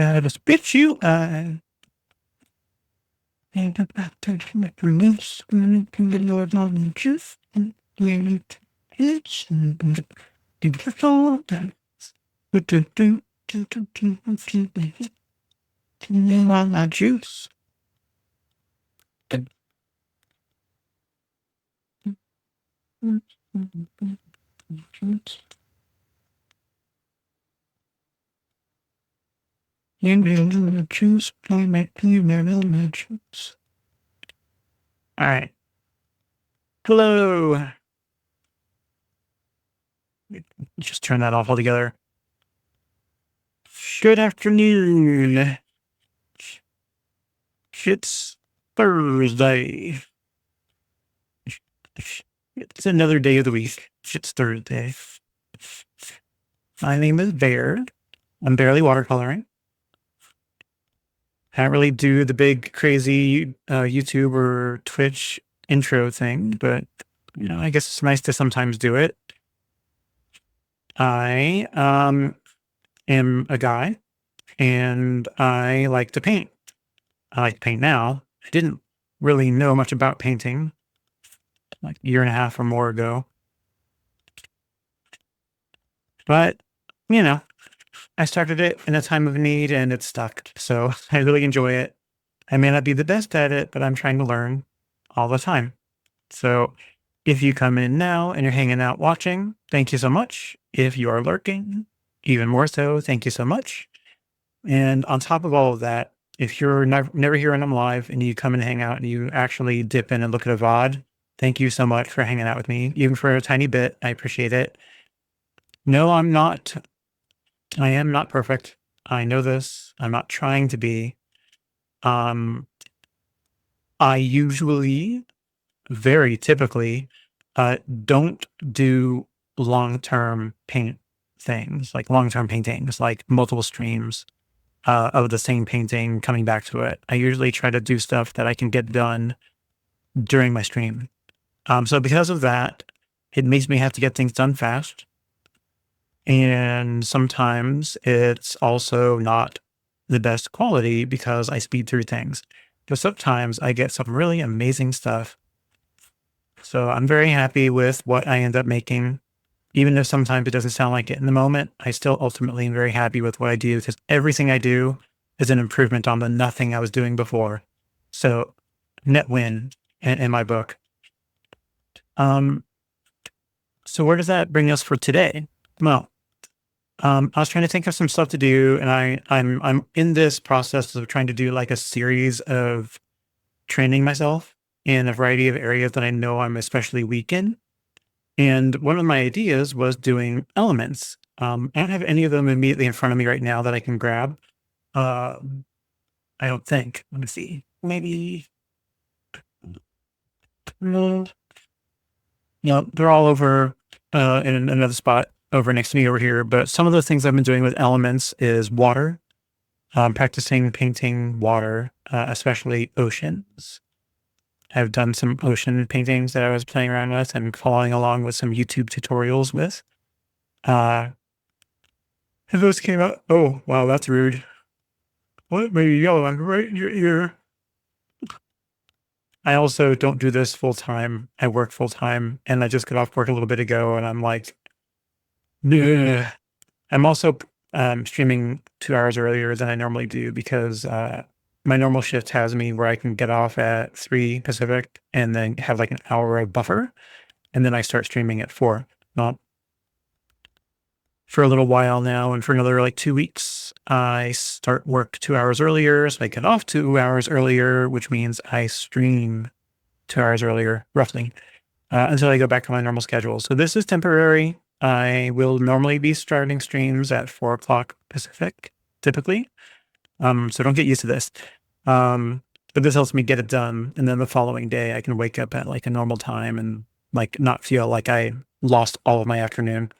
gotta spit you and about to make release and your juice and it's do the song my juice. You juice, play my juice. All right. Hello. Just turn that off altogether. Good afternoon. It's Thursday. It's another day of the week. It's Thursday. My name is Bear. I'm barely watercoloring. Can't really do the big crazy YouTube or Twitch intro thing, but I guess it's nice to sometimes do it. I am a guy and I like to paint. I like to paint now. I didn't really know much about painting like a year and a half or more ago. But, I started it in a time of need and it's stuck. So I really enjoy it. I may not be the best at it, but I'm trying to learn all the time. So if you come in now and you're hanging out watching, thank you so much. If you are lurking, even more so, thank you so much. And on top of all of that, if you're never here and I'm live and you come and hang out and you actually dip in and look at a VOD, thank you so much for hanging out with me, even for a tiny bit. I appreciate it. No, I am not perfect. I know this. I'm not trying to be. I usually, very typically, don't do long-term paint things, like long-term paintings, like multiple streams of the same painting coming back to it. I usually try to do stuff that I can get done during my stream. So because of that, it makes me have to get things done fast. And sometimes it's also not the best quality because I speed through things. But sometimes I get some really amazing stuff. So I'm very happy with what I end up making. Even if sometimes it doesn't sound like it in the moment, I still ultimately am very happy with what I do because everything I do is an improvement on the nothing I was doing before. So net win in my book. So where does that bring us for today? Well, I was trying to think of some stuff to do, and I'm in this process of trying to do like a series of training myself in a variety of areas that I know I'm especially weak in. And one of my ideas was doing elements. I don't have any of them immediately in front of me right now that I can grab. I don't think. Let me see. Maybe. No, they're all over in another spot over next to me over here. But some of the things I've been doing with elements is water, practicing painting water, especially oceans. I've done some ocean paintings that I was playing around with and following along with some YouTube tutorials with. And those came out. Oh, wow, that's rude. What made you yell? I'm right in your ear. I also don't do this full time. I work full time and I just got off work a little bit ago and I'm like, "Ugh." I'm also streaming 2 hours earlier than I normally do because my normal shift has me where I can get off at 3 Pacific and then have like an hour of buffer. And then I start streaming at 4. Not for a little while now. And for another like 2 weeks, I start work 2 hours earlier. So I get off 2 hours earlier, which means I stream 2 hours earlier, roughly, until I go back to my normal schedule. So this is temporary. I will normally be starting streams at 4 o'clock Pacific, typically. So don't get used to this. But this helps me get it done. And then the following day, I can wake up at like a normal time and like not feel like I lost all of my afternoon.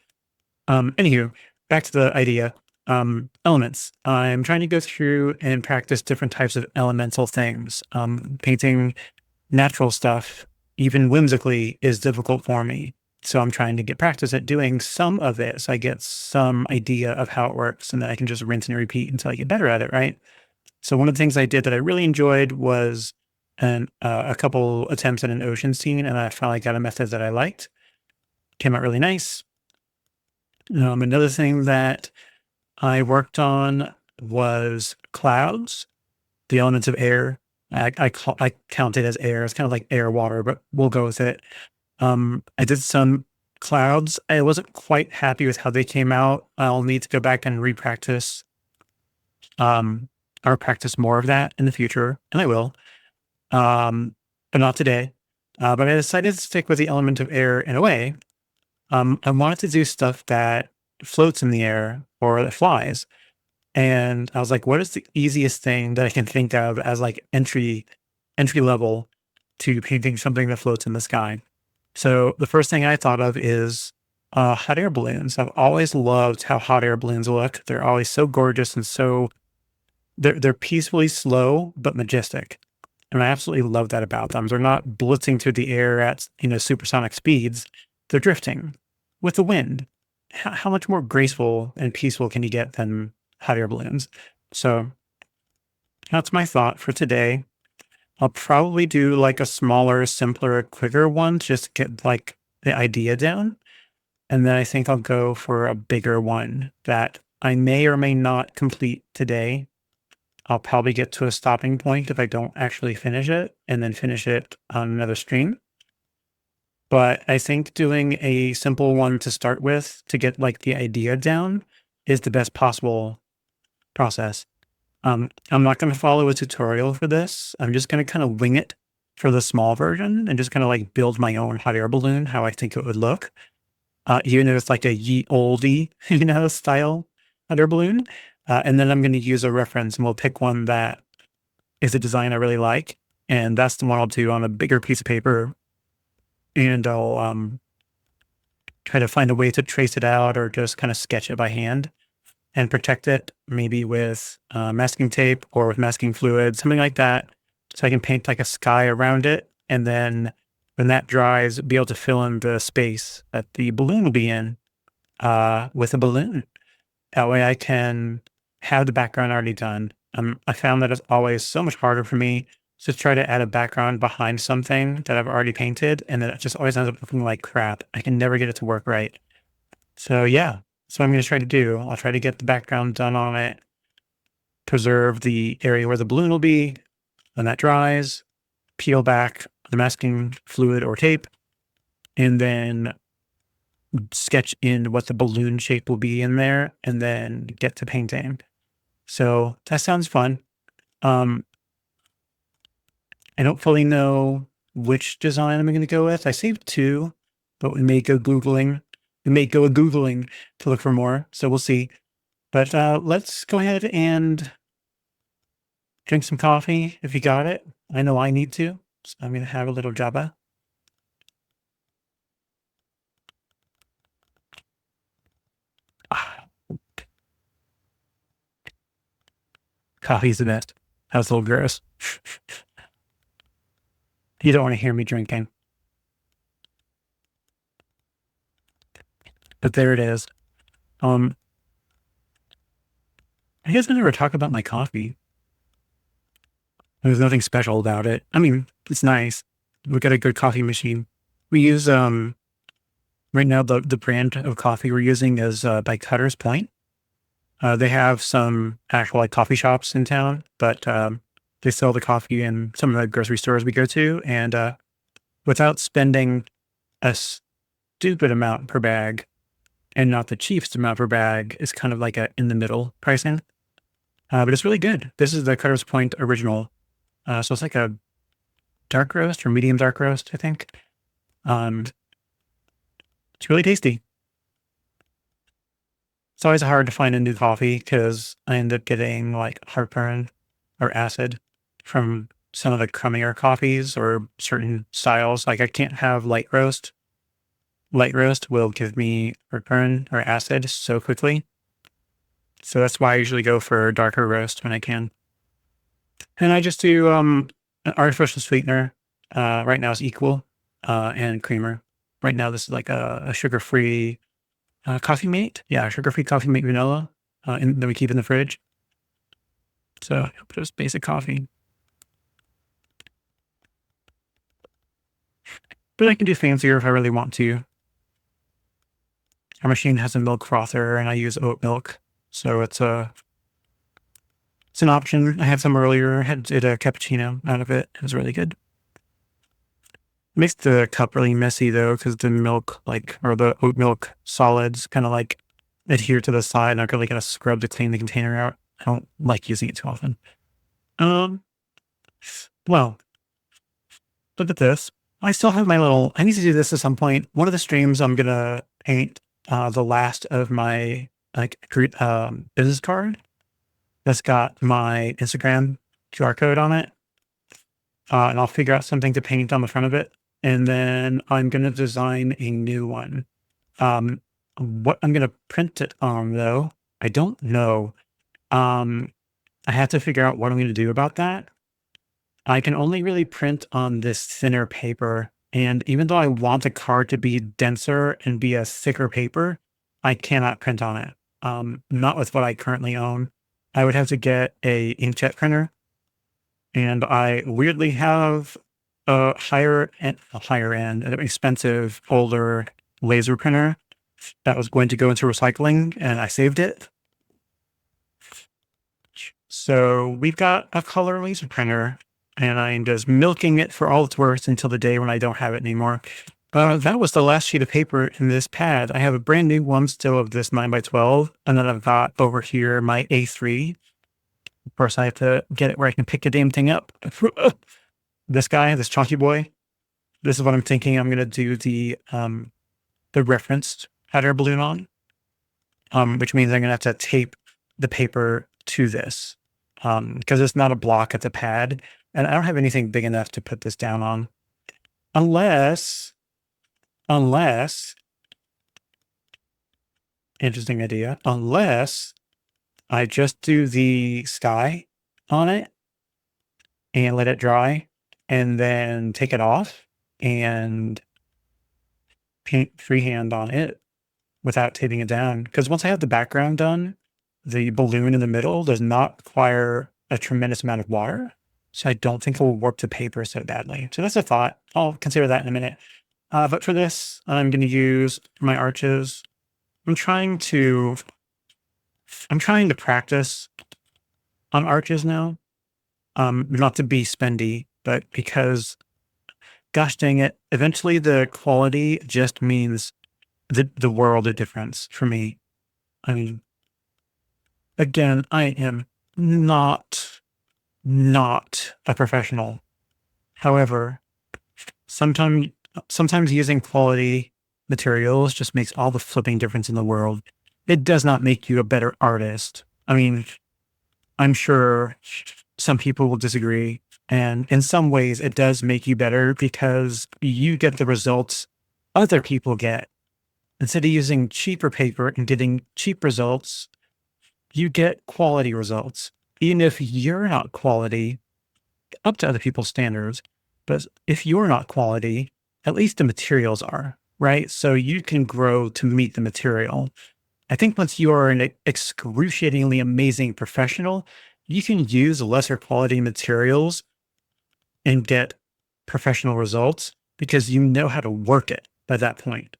Anywho, back to the idea. Elements. I'm trying to go through and practice different types of elemental things. Painting natural stuff, even whimsically, is difficult for me. So I'm trying to get practice at doing some of it so I get some idea of how it works, and then I can just rinse and repeat until I get better at it, right? So one of the things I did that I really enjoyed was a couple attempts at an ocean scene, and I finally got a method that I liked. Came out really nice. Another thing that I worked on was clouds, the elements of air. I count it as air. It's kind of like air, water, but we'll go with it. I did some clouds. I wasn't quite happy with how they came out. I'll need to go back and repractice, um, or practice more of that in the future, and I will. But not today. But I decided to stick with the element of air in a way. I wanted to do stuff that floats in the air or that flies. And I was like, what is the easiest thing that I can think of as like entry level to painting something that floats in the sky? So the first thing I thought of is hot air balloons. I've always loved how hot air balloons look. They're always so gorgeous and so they're peacefully slow but majestic. And I absolutely love that about them. They're not blitzing through the air at, supersonic speeds. They're drifting with the wind. How much more graceful and peaceful can you get than hot air balloons? So that's my thought for today. I'll probably do like a smaller, simpler, quicker one just to get like the idea down. And then I think I'll go for a bigger one that I may or may not complete today. I'll probably get to a stopping point if I don't actually finish it and then finish it on another stream. But I think doing a simple one to start with to get like the idea down is the best possible process. I'm not going to follow a tutorial for this. I'm just going to kind of wing it for the small version and just kind of like build my own hot air balloon, how I think it would look. Even if it's like a ye oldie, style hot air balloon. And then I'm going to use a reference and we'll pick one that is a design I really like. And that's the one I'll do on a bigger piece of paper. And I'll try to find a way to trace it out or just kind of sketch it by hand and protect it maybe with masking tape or with masking fluid, something like that. So I can paint like a sky around it. And then when that dries, be able to fill in the space that the balloon will be in with a balloon. That way I can have the background already done. I found that it's always so much harder for me to try to add a background behind something that I've already painted, and then it just always ends up looking like crap. I can never get it to work right. So yeah, that's what I'm going to try to do. I'll try to get the background done on it, preserve the area where the balloon will be, when that dries, peel back the masking fluid or tape, and then sketch in what the balloon shape will be in there, and then get to painting. So that sounds fun. I don't fully know which design I'm going to go with. I saved two, but we may go Googling. We may go Googling to look for more. So we'll see. But let's go ahead and drink some coffee if you got it. I know I need to. So I'm going to have a little jabba. Coffee's the best. That was a little gross. You don't want to hear me drinking. But there it is. I guess I never talk about my coffee. There's nothing special about it. I mean, it's nice. We've got a good coffee machine. We use right now the brand of coffee we're using is by Cutter's Point. They have some actual like coffee shops in town, but they sell the coffee in some of the grocery stores we go to, and without spending a stupid amount per bag and not the cheapest amount per bag, is kind of like a in the middle pricing. But it's really good. This is the Cutter's Point original. So it's like a dark roast or medium dark roast, I think. It's really tasty. It's always hard to find a new coffee because I end up getting like heartburn or acid from some of the crummier coffees or certain styles. Like I can't have light roast. Light roast will give me heartburn or acid so quickly. So that's why I usually go for darker roast when I can. And I just do an artificial sweetener. Right now it's equal and creamer. right now this is like a sugar-free coffee mate. Yeah, sugar-free coffee mate vanilla. And that we keep in the fridge. So just basic coffee. But I can do fancier if I really want to. Our machine has a milk frother and I use oat milk. So it's an option. I had some earlier. I did a cappuccino out of it. It was really good. It makes the cup really messy though, because the milk, or the oat milk solids kind of like adhere to the side and I'm really gonna scrub to clean the container out. I don't like using it too often. Well, look at this. I still have I need to do this at some point. One of the streams I'm gonna paint the last of my business card that's got my Instagram QR code on it. And I'll figure out something to paint on the front of it. And then I'm going to design a new one. What I'm going to print it on, though, I don't know. I have to figure out what I'm going to do about that. I can only really print on this thinner paper. And even though I want the card to be denser and be a thicker paper, I cannot print on it. Not with what I currently own. I would have to get a inkjet printer. And I weirdly have a higher end, an expensive, older laser printer that was going to go into recycling, and I saved it. So we've got a color laser printer, and I'm just milking it for all it's worth until the day when I don't have it anymore. That was the last sheet of paper in this pad. I have a brand new one still of this 9x12, and then I've got over here my A3. Of course, I have to get it where I can pick the damn thing up. This guy, this chunky boy, this is what I'm thinking. I'm going to do the referenced hot air balloon on, which means I'm going to have to tape the paper to this because it's not a block, it's a pad. And I don't have anything big enough to put this down on unless, interesting idea, unless I just do the sky on it and let it dry and then take it off and paint freehand on it without taping it down. Because once I have the background done, the balloon in the middle does not require a tremendous amount of water. So I don't think it will warp the paper so badly. So that's a thought. I'll consider that in a minute. But for this, I'm going to use my arches. I'm trying to practice on arches now. Not to be spendy, but because, gosh dang it, eventually the quality just means the world of difference for me. I mean, again, I am not a professional. However, sometimes using quality materials just makes all the flipping difference in the world. It does not make you a better artist. I mean, I'm sure some people will disagree. And in some ways, it does make you better because you get the results other people get. Instead of using cheaper paper and getting cheap results, you get quality results. Even if you're not quality, up to other people's standards, but if you're not quality, at least the materials are, right? So you can grow to meet the material. I think once you are an excruciatingly amazing professional, you can use lesser quality materials and get professional results because you know how to work it by that point.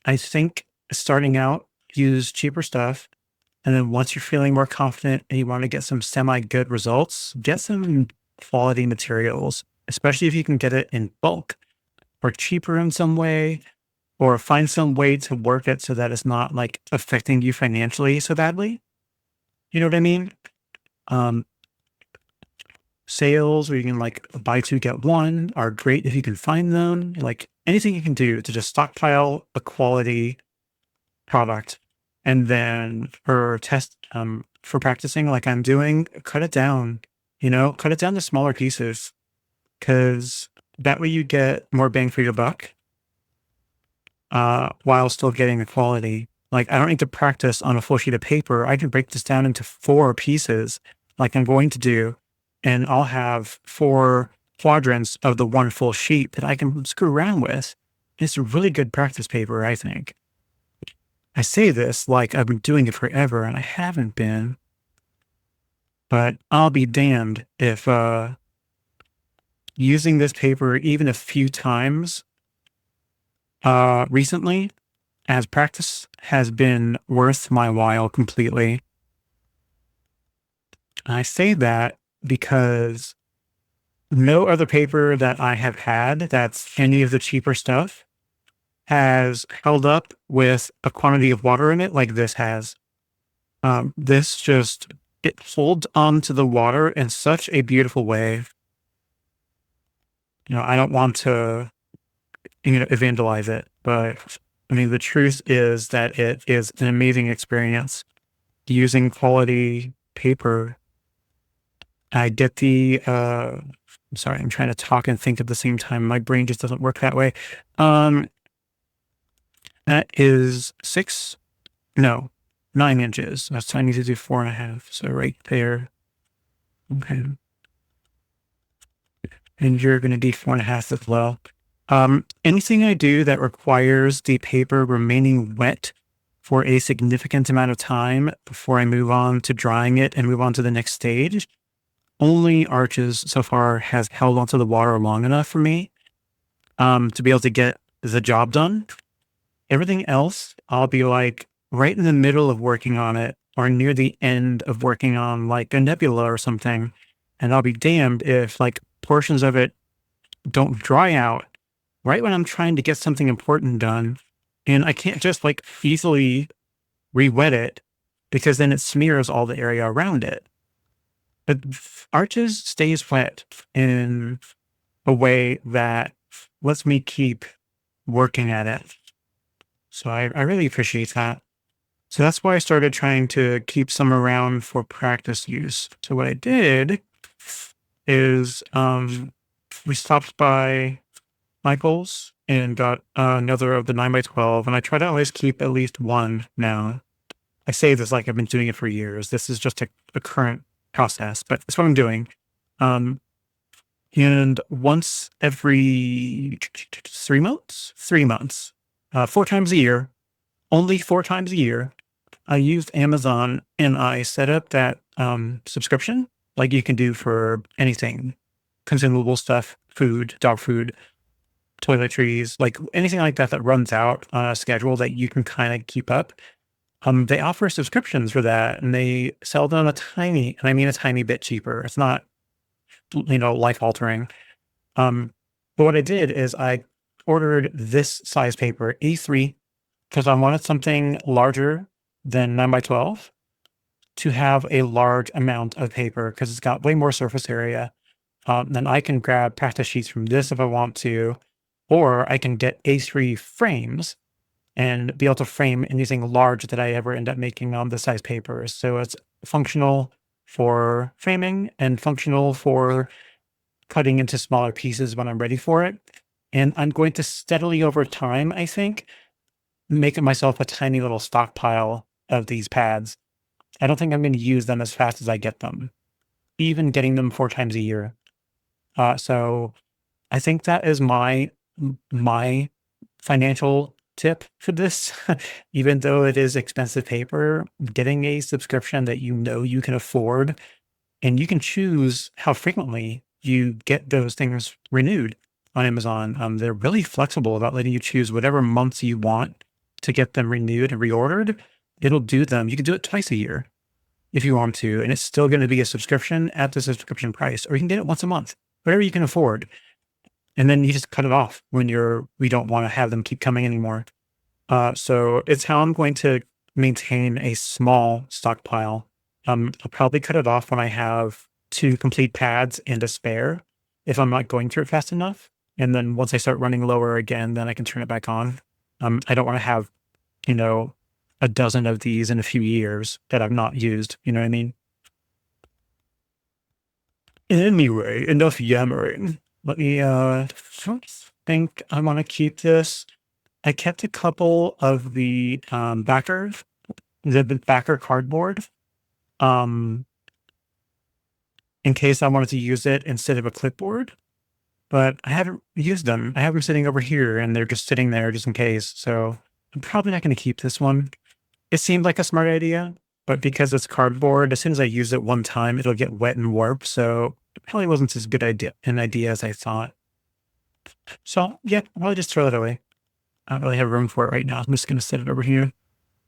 I think starting out, use cheaper stuff. And then once you're feeling more confident and you want to get some semi-good results, get some quality materials, especially if you can get it in bulk or cheaper in some way, or find some way to work it so that it's not like affecting you financially so badly. You know what I mean? Sales where you can like buy two, get one are great if you can find them. Like anything you can do to just stockpile a quality product. And then for practicing like I'm doing, cut it down, cut it down to smaller pieces because that way you get more bang for your buck while still getting the quality. Like I don't need to practice on a full sheet of paper. I can break this down into 4 pieces like I'm going to do. And I'll have 4 quadrants of the one full sheet that I can screw around with. It's a really good practice paper, I think. I say this like I've been doing it forever, and I haven't been, but I'll be damned if using this paper even a few times recently as practice has been worth my while completely. I say that because no other paper that I have had that's any of the cheaper stuff has held up with a quantity of water in it like this has. This just, it holds onto the water in such a beautiful way. I don't want to, evangelize it, but I mean, the truth is that it is an amazing experience using quality paper. I get I'm sorry, I'm trying to talk and think at the same time. My brain just doesn't work that way. Um, that is 9 inches. That's I need to do 4.5. So right there. Okay. And you're going to do 4.5 as well. Anything I do that requires the paper remaining wet for a significant amount of time before I move on to drying it and move on to the next stage, only Arches so far has held onto the water long enough for me to be able to get the job done. Everything else, I'll be like right in the middle of working on it or near the end of working on like a nebula or something. And I'll be damned if like portions of it don't dry out right when I'm trying to get something important done. And I can't just like easily re-wet it because then it smears all the area around it. But Arches stays wet in a way that lets me keep working at it. So I really appreciate that. So that's why I started trying to keep some around for practice use. So what I did is we stopped by Michael's and got another of the 9x12, and I try to always keep at least one now. I say this like I've been doing it for years. This is just a current process, but that's what I'm doing. And once every 3 months, 4 times a year, only 4 times a year, I used Amazon and I set up that subscription like you can do for anything, consumable stuff, food, dog food, toiletries, like anything like that that runs out on a schedule that you can kind of keep up. They offer subscriptions for that and they sell them a tiny, and I mean a tiny bit cheaper. It's not, life altering. But what I did is I ordered this size paper, A3, because I wanted something larger than 9x12 to have a large amount of paper because it's got way more surface area. Then I can grab practice sheets from this if I want to, or I can get A3 frames and be able to frame anything large that I ever end up making on the size papers. So it's functional for framing and functional for cutting into smaller pieces when I'm ready for it. And I'm going to steadily over time, I think, make myself a tiny little stockpile of these pads. I don't think I'm going to use them as fast as I get them, even getting them 4 times a year. So I think that is my financial tip for this. Even though it is expensive paper, getting a subscription that you can afford, and you can choose how frequently you get those things renewed on Amazon. They're really flexible about letting you choose whatever months you want to get them renewed and reordered. It'll do them. You can do it twice a year if you want to, and it's still going to be a subscription at the subscription price, or you can get it once a month, whatever you can afford. And then you just cut it off when we don't want to have them keep coming anymore. So it's how I'm going to maintain a small stockpile. I'll probably cut it off when I have 2 complete pads and a spare if I'm not going through it fast enough. And then once I start running lower again, then I can turn it back on. I don't want to have, a dozen of these in a few years that I've not used. You know what I mean? Anyway, enough yammering. Let me think I want to keep this. I kept a couple of the backers, the backer cardboard, in case I wanted to use it instead of a clipboard. but I haven't used them. I have them sitting over here and they're just sitting there just in case. So I'm probably not going to keep this one. It seemed like a smart idea, but because it's cardboard, as soon as I use it one time, it'll get wet and warp. So it probably wasn't as good an idea as I thought. So yeah, I'll probably just throw it away. I don't really have room for it right now. I'm just going to set it over here.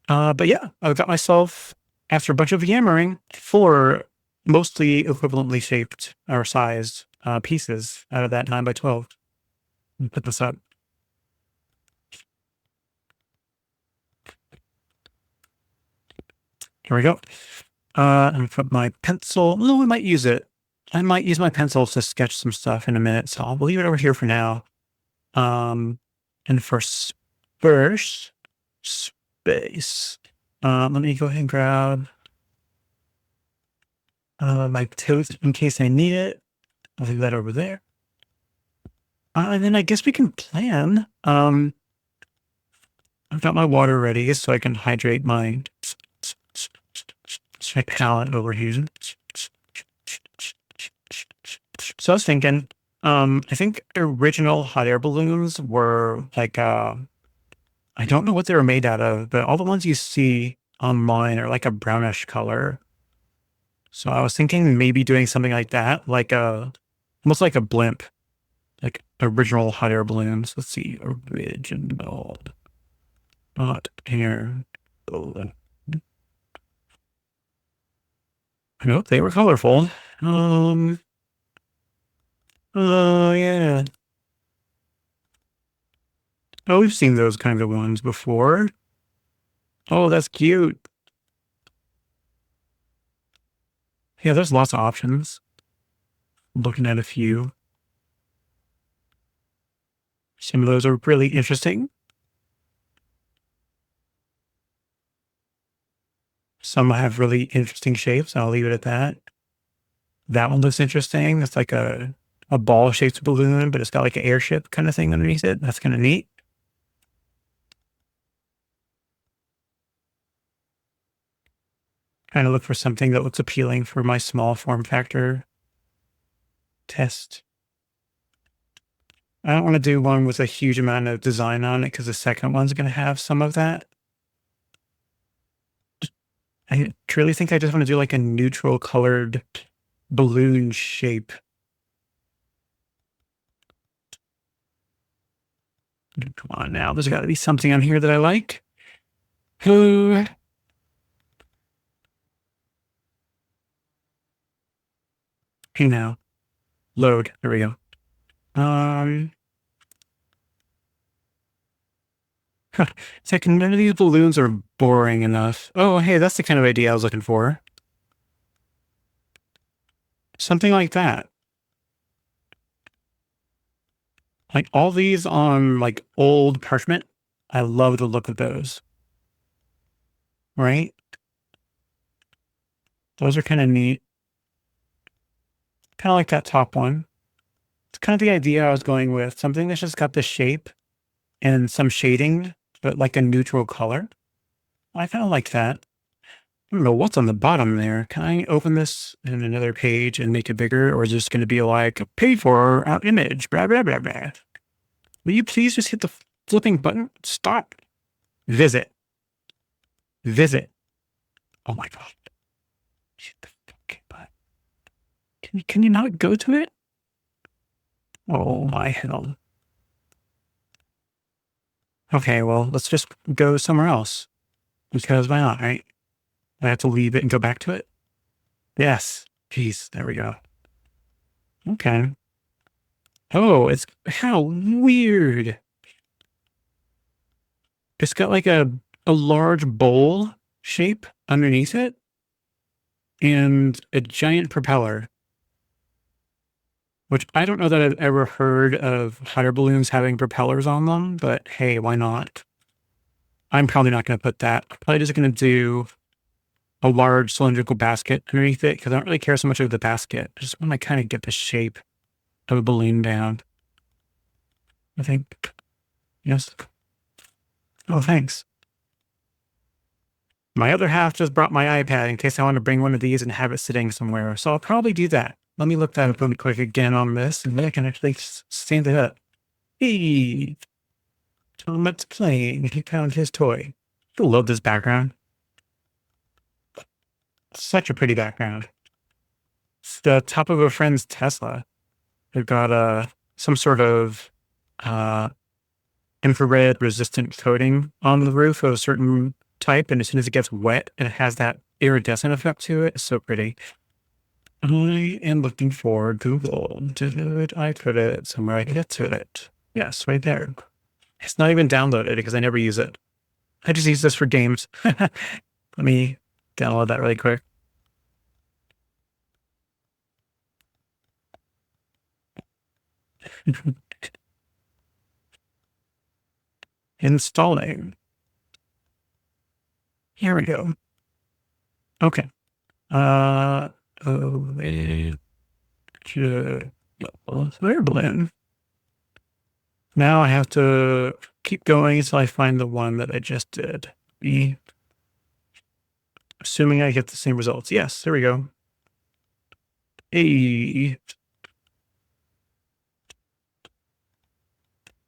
But yeah, I got myself, after a bunch of yammering, 4 mostly equivalently shaped or sized pieces out of that 9x12. Let me put this up. Here we go. And put my pencil. No, I might use it. I might use my pencil to sketch some stuff in a minute. So I'll leave it over here for now. And for first space, let me go ahead and grab my toast in case I need it. I'll leave that over there. And then I guess we can plan. I've got my water ready so I can hydrate my palette over here. So I was thinking, I think original hot air balloons were like, I don't know what they were made out of, but all the ones you see online are like a brownish color. So I was thinking maybe doing something like that, like almost like a blimp, like original hot air balloons. Let's see, original hot air balloon. Nope, they were colorful. Oh yeah. Oh, we've seen those kind of ones before. Oh, that's cute. Yeah, there's lots of options. Looking at a few. Some of those are really interesting. Some have really interesting shapes. I'll leave it at that. That one looks interesting. It's like a ball-shaped balloon, but it's got like an airship kind of thing underneath it. That's kind of neat. Kind of look for something that looks appealing for my small form factor test. I don't want to do one with a huge amount of design on it because the second one's going to have some of that. I truly think I just want to do like a neutral colored balloon shape. Come on now, there's got to be something on here that I like. Okay, now load. There we go. Second, none of these balloons are boring enough. Oh, hey, that's the kind of idea I was looking for. Something like that. Like all these on like old parchment. I love the look of those. Right? Those are kind of neat. Kind of like that top one. It's kind of the idea I was going with. Something that's just got the shape and some shading, but like a neutral color. I kind of like that. I don't know what's on the bottom there. Can I open this in another page and make it bigger? Or is this going to be like paid for out image? Blah, blah, blah, blah. Will you please just hit the flipping button? Stop. Visit. Visit. Oh my God. Hit the fucking button. Can you not go to it? Oh my hell. Okay, well, let's just go somewhere else. Because why not, right? I have to leave it and go back to it? Yes. Jeez, there we go. Okay. Oh, it's how weird. It's got like a large bowl shape underneath it and a giant propeller. Which I don't know that I've ever heard of hot air balloons having propellers on them, but hey, why not? I'm probably not going to put that. I'm probably just going to do a large cylindrical basket underneath it because I don't really care so much of the basket. I just want to kind of get the shape of a balloon down. I think. Yes. Oh, thanks. My other half just brought my iPad in case I want to bring one of these and have it sitting somewhere. So I'll probably do that. let me look that up really quick again on this, and then I can actually stand it up. Hey, Tomat's playing. He found his toy. I love this background. Such a pretty background. It's the top of a friend's Tesla. They've got some sort of infrared resistant coating on the roof of a certain type, and as soon as it gets wet, it has that iridescent effect to it. It's so pretty. I am looking for Google. Did I put it somewhere I can get to it? Yes, right there. It's not even downloaded because I never use it. I just use this for games. Let me download that really quick. Installing. Here we go. Okay. Blend. Now I have to keep going until I find the one that I just did. Assuming I get the same results. Yes, there we go. Hey.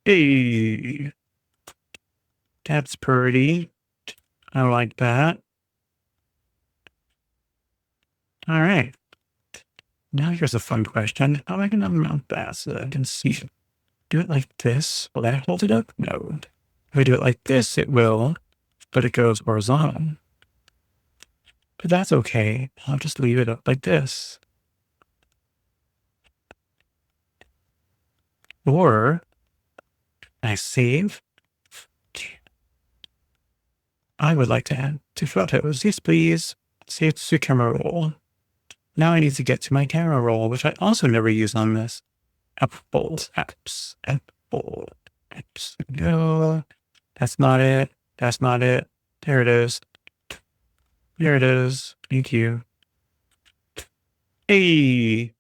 Hey. That's pretty. I like that. All right. Now here's a fun question. How am I going to mount that so that I can see it? Do it like this. Will that hold it up? No. If I do it like this, it will, but it goes horizontal. But that's okay. I'll just leave it up like this. Or I save. I would like to add 2 photos. Yes, please. Save to camera roll. Now I need to get to my camera roll, which I also never use on this. Apps. No, that's not it. That's not it. There it is. There it is. Thank you. Hey.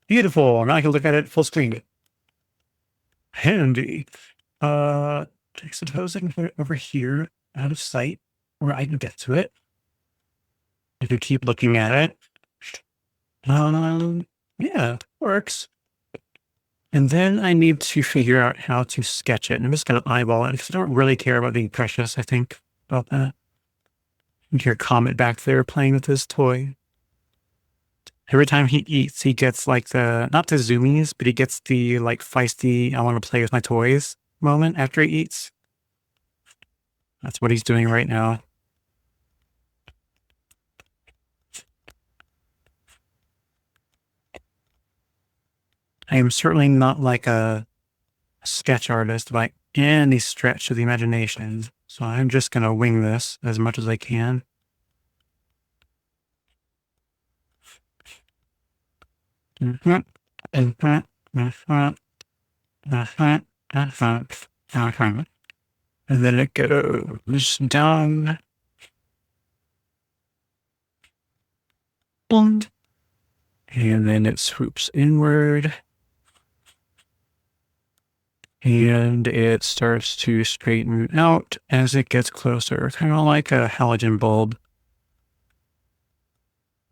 Beautiful. Now I can look at it full screen. Handy. I suppose I can put it over here out of sight where I can get to it. If you keep looking at it. Yeah, works. And then I need to figure out how to sketch it. And I'm just going to eyeball it because I don't really care about being precious, I think, about that. You hear Comet back there playing with his toy. Every time he eats, he gets like not the zoomies, but he gets the like feisty, I want to play with my toys moment after he eats. That's what he's doing right now. I am certainly not like a sketch artist by any stretch of the imagination. So I'm just going to wing this as much as I can. And then it goes down. And then it swoops inward. And it starts to straighten out as it gets closer, kind of like a halogen bulb.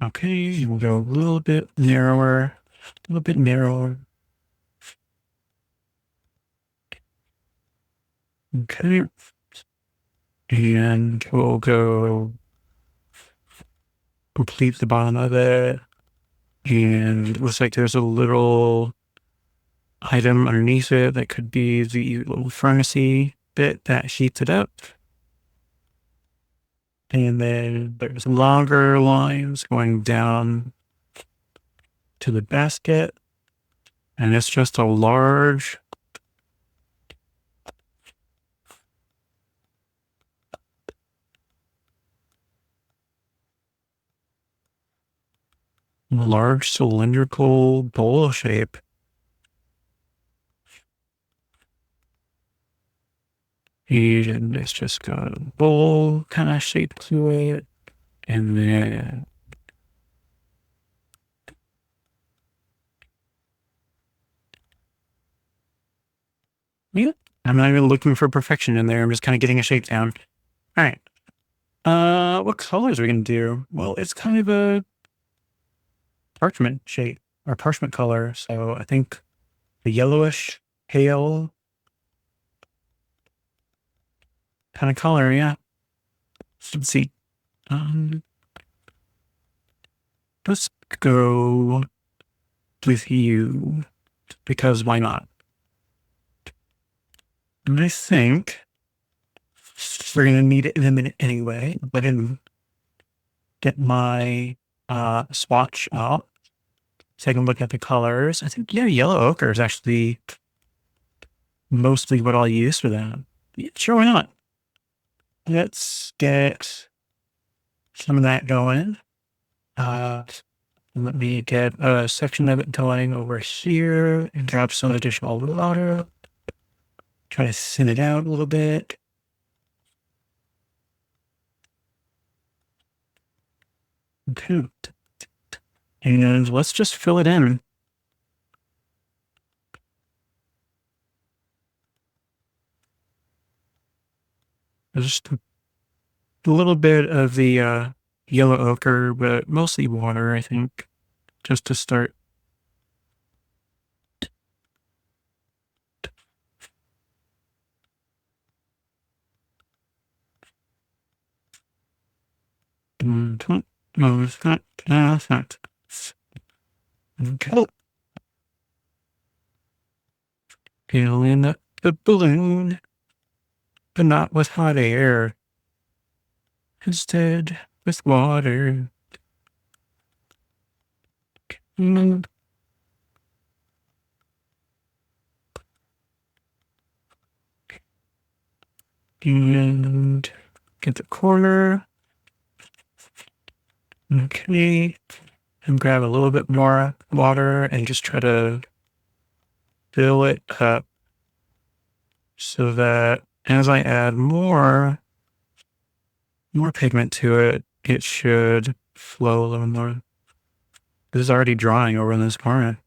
Okay, we'll go a little bit narrower, a little bit narrower. Okay. And we'll go complete the bottom of it. And it looks like there's a little item underneath it that could be the little furnace-y bit that heats it up. And then there's longer lines going down to the basket. And it's just a large cylindrical bowl shape. And it's just got a bowl kind of shape to it. And then yeah, I'm not even looking for perfection in there. I'm just kind of getting a shape down. All right. What colors are we going to do? Well, it's kind of a parchment shape or parchment color. So I think the yellowish pale kind of color. Yeah. Let's see. Um, let's go with you because why not? And I think we're gonna need it in a minute anyway. But then get my swatch out. Take a look at the colors. I think yeah, yellow ochre is actually mostly what I'll use for that. Yeah, sure, why not? Let's get some of that going. Let me get a section of it going over here and drop some additional water. Try to thin it out a little bit. Okay. And let's just fill it in. Just a little bit of the yellow ochre, but mostly water, I think, just to start. Okay. Filling up the balloon, but not with hot air. Instead, with water. And get the corner. Okay. And grab a little bit more water and just try to fill it up so that as I add more pigment to it, it should flow a little more. This is already drying over in this corner.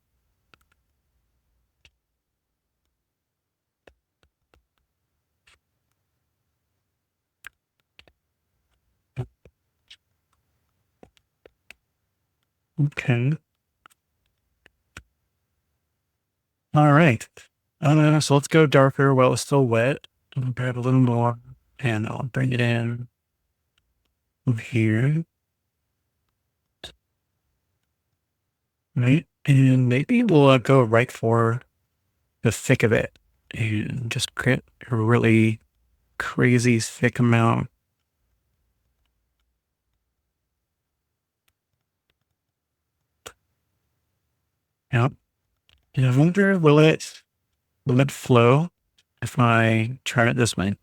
Okay. All right. So let's go darker while it's still wet. I'll grab a little more and I'll bring it in over here. Right. And maybe we'll go right for the thick of it and just get a really crazy thick amount. Yep. And I wonder, will it flow if I turn it this way? A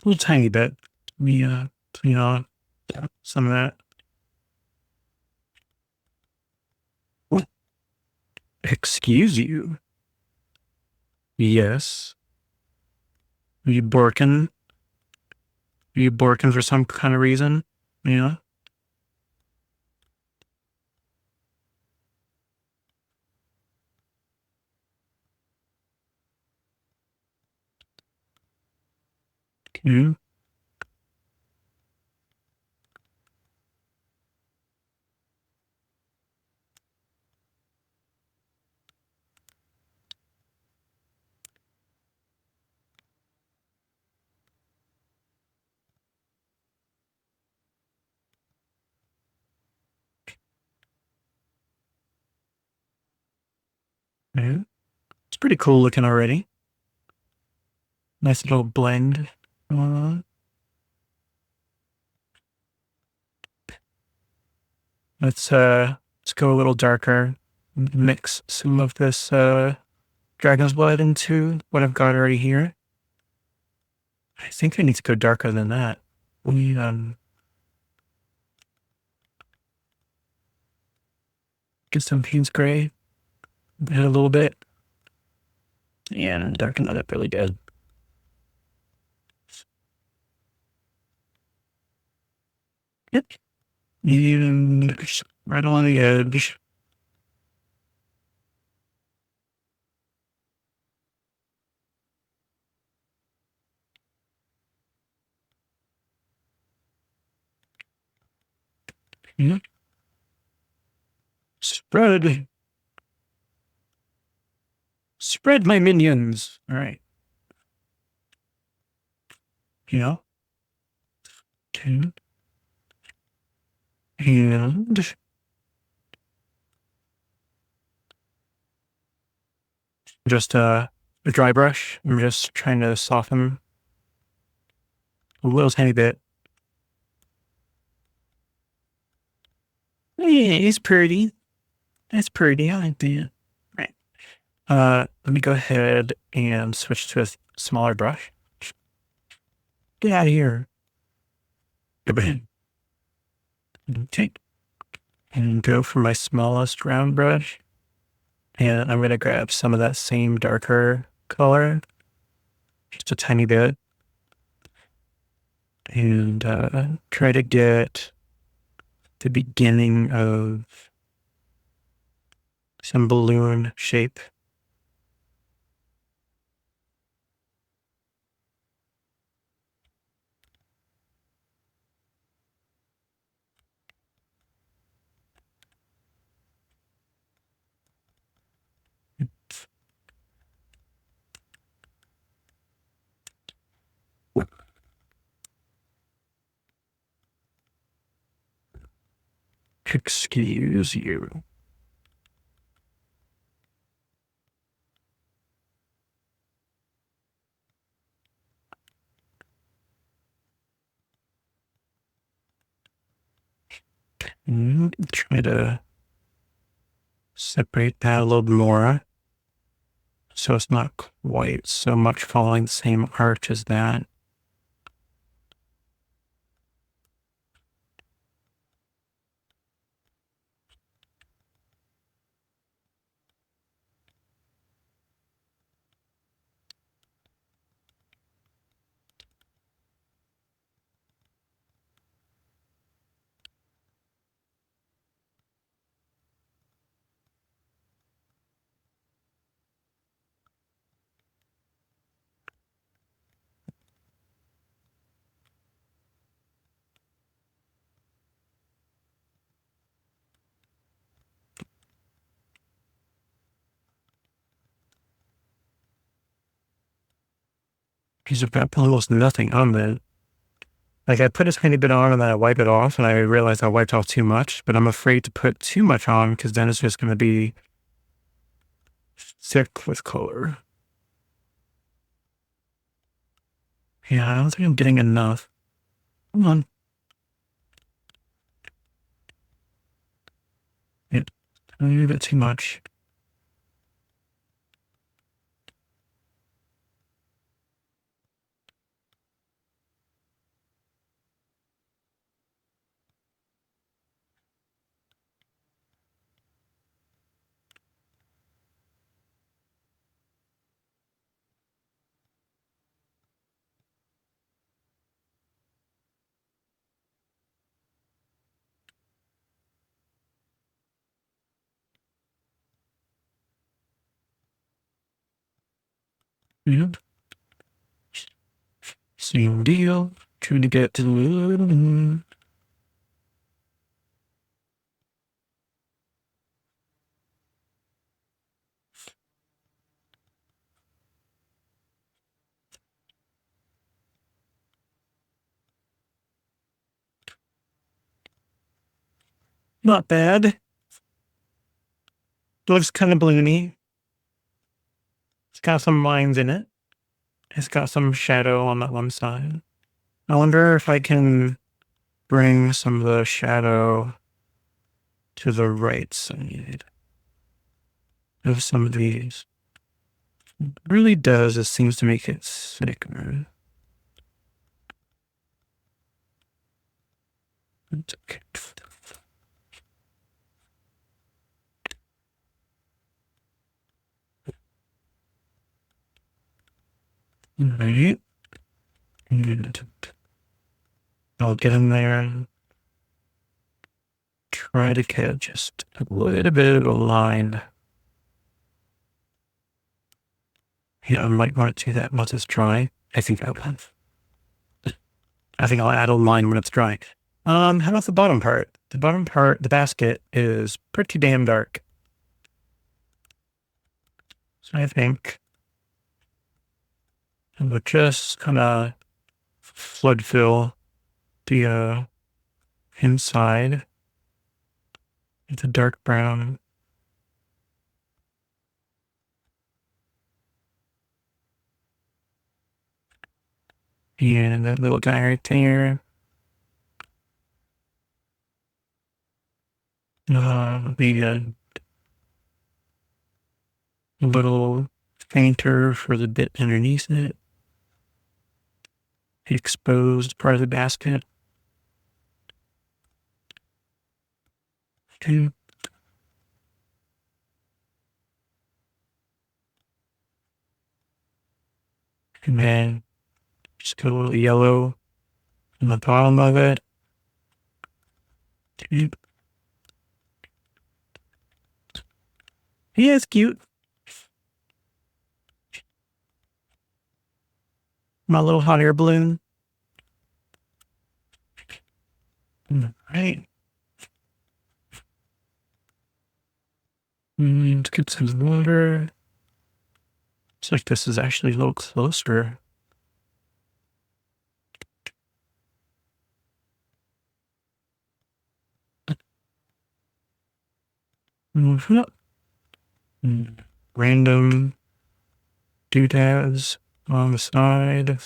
little tiny bit. We some of that. What? Excuse you? Yes. Are you borking? Are you borking for some kind of reason? Yeah. Okay. Yeah. It's pretty cool looking already. Nice little blend. Let's go a little darker. Mix some of this dragon's blood into what I've got already here. I think I need to go darker than that. We get some Payne's Gray, hit a little bit, and darken that up really good. Yep. Even right along the edge. Yeah. Spread. Spread my minions. All right. Yeah. Two. And just a dry brush. I'm just trying to soften a little tiny bit. Yeah, it's pretty. That's pretty. I like that. Right. Let me go ahead and switch to a smaller brush. Get out of here. Come in. Okay. And go for my smallest round brush. And I'm going to grab some of that same darker color, just a tiny bit. And try to get the beginning of some balloon shape. Excuse you. Try to separate that a little more so it's not quite so much following the same arch as that. Because I've got almost nothing on there. Like I put a tiny bit on and then I wipe it off and I realize I wiped off too much, but I'm afraid to put too much on because then it's just going to be thick with color. Yeah, I don't think I'm getting enough. Come on. Yeah, a little bit too much. Yeah. Same deal. Trying to get to not bad. Looks kind of balloony. It's got some lines in it. It's got some shadow on that one side. I wonder if I can bring some of the shadow to the right side of some of these. It really does. It seems to make it thicker. It's okay. Right. And I'll get in there and try to get just a little bit of a line. Yeah, I might want to do that once it's dry. I think I will. I think I'll add a line when it's dry. How about the bottom part? The bottom part, the basket, is pretty damn dark. So I think I would just kind of flood fill the inside with a dark brown. And that little guy right there. The little fainter for the bit underneath it. The exposed part of the basket. Okay. And then just go a little yellow on the bottom of it. Okay. Yeah, it's cute. My little hot air balloon. All right. Let's get some water. Looks like this is actually a little closer. Random doodads on the side.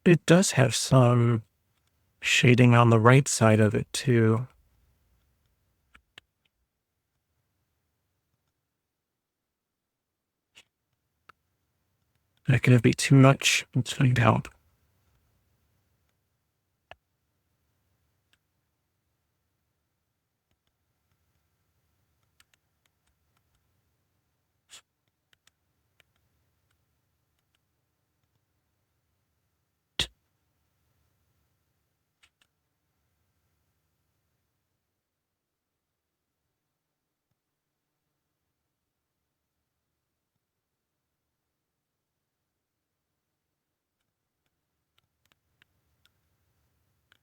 It does have some shading on the right side of it too. That could be too much. Let's find out.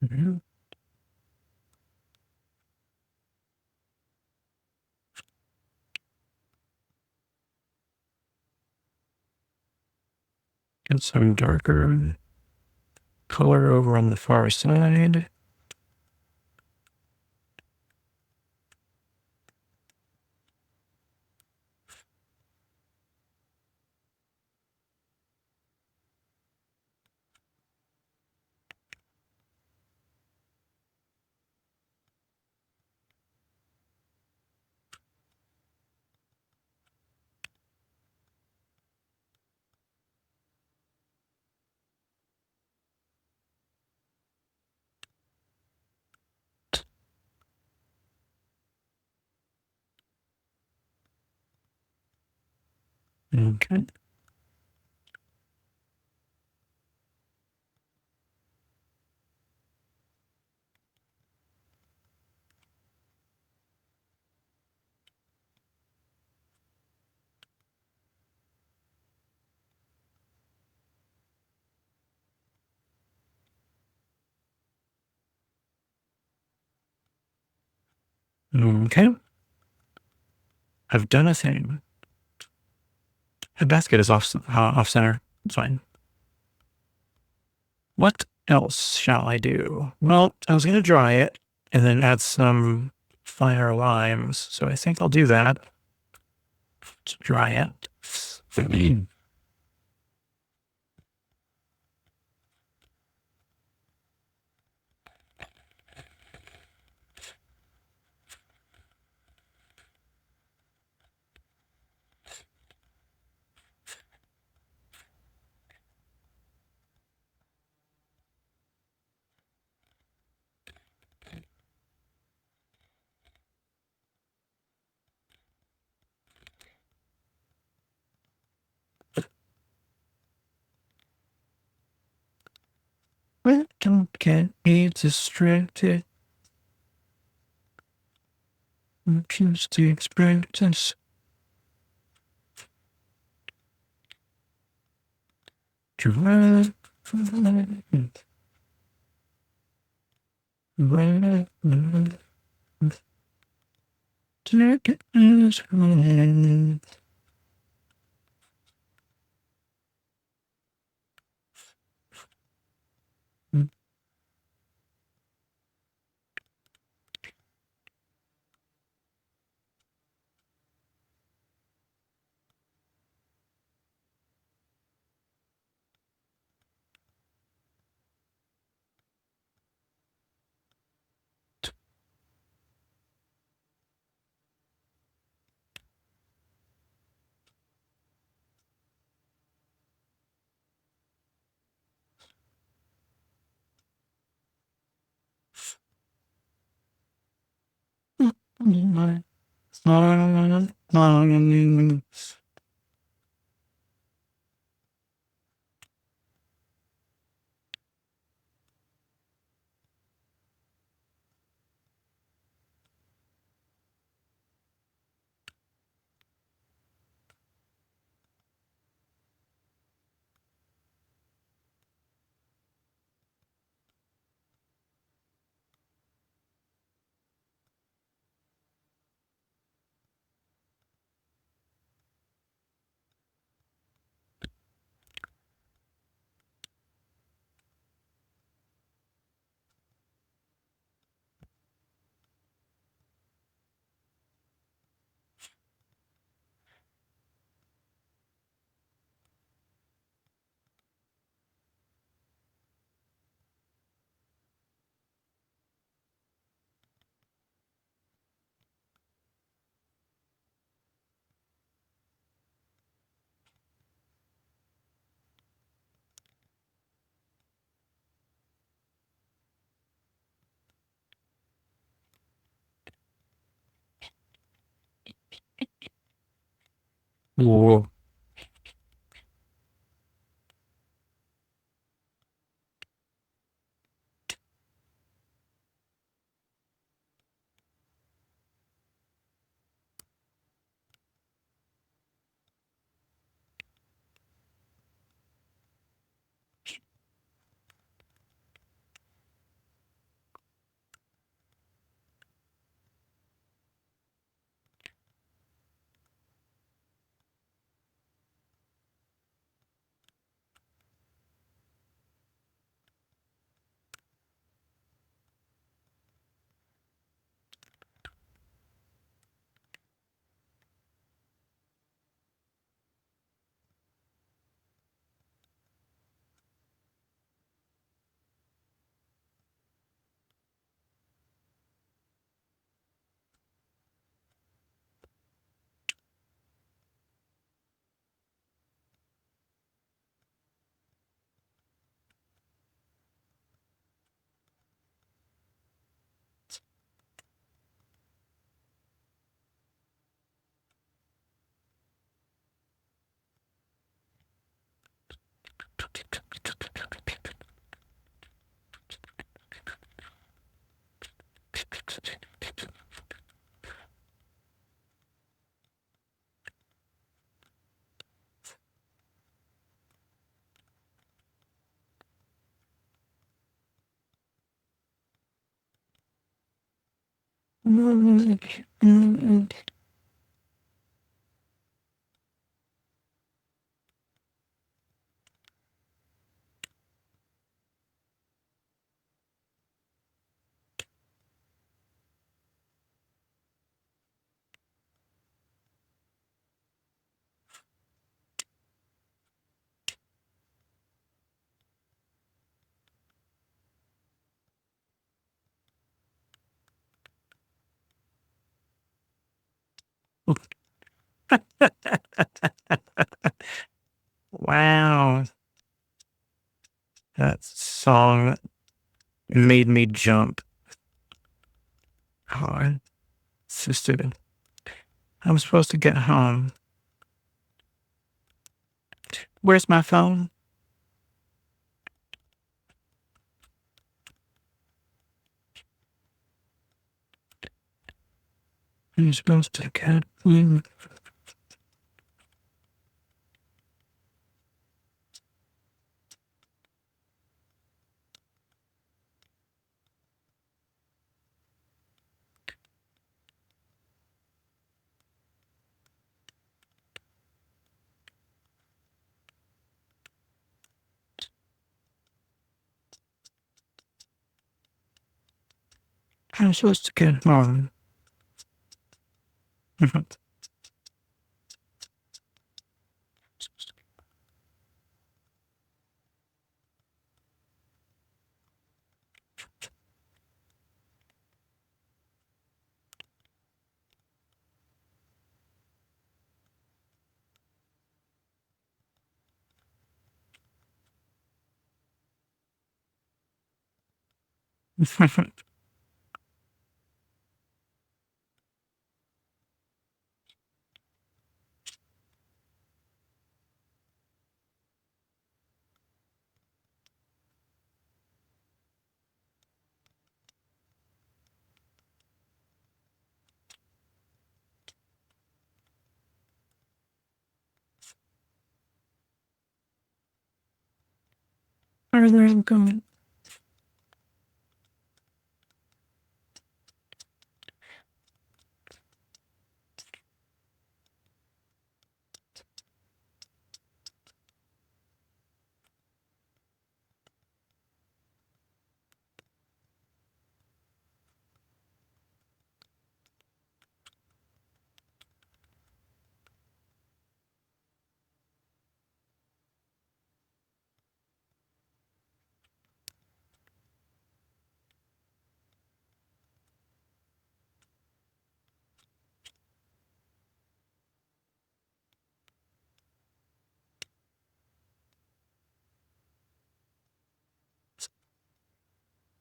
Mhm. Get some darker color over on the far side. Okay. Okay. I've done a thing. The basket is off center. It's fine. What else shall I do? Well, I was going to dry it and then add some fire limes. So I think I'll do that. To dry it. Well, don't get me distracted. Tuesday experiences. Whoa. Wow. That song made me jump hard. So stupid. I'm supposed to get home. Where's my phone? You're supposed to get. I'm supposed to get more. Further I'm going.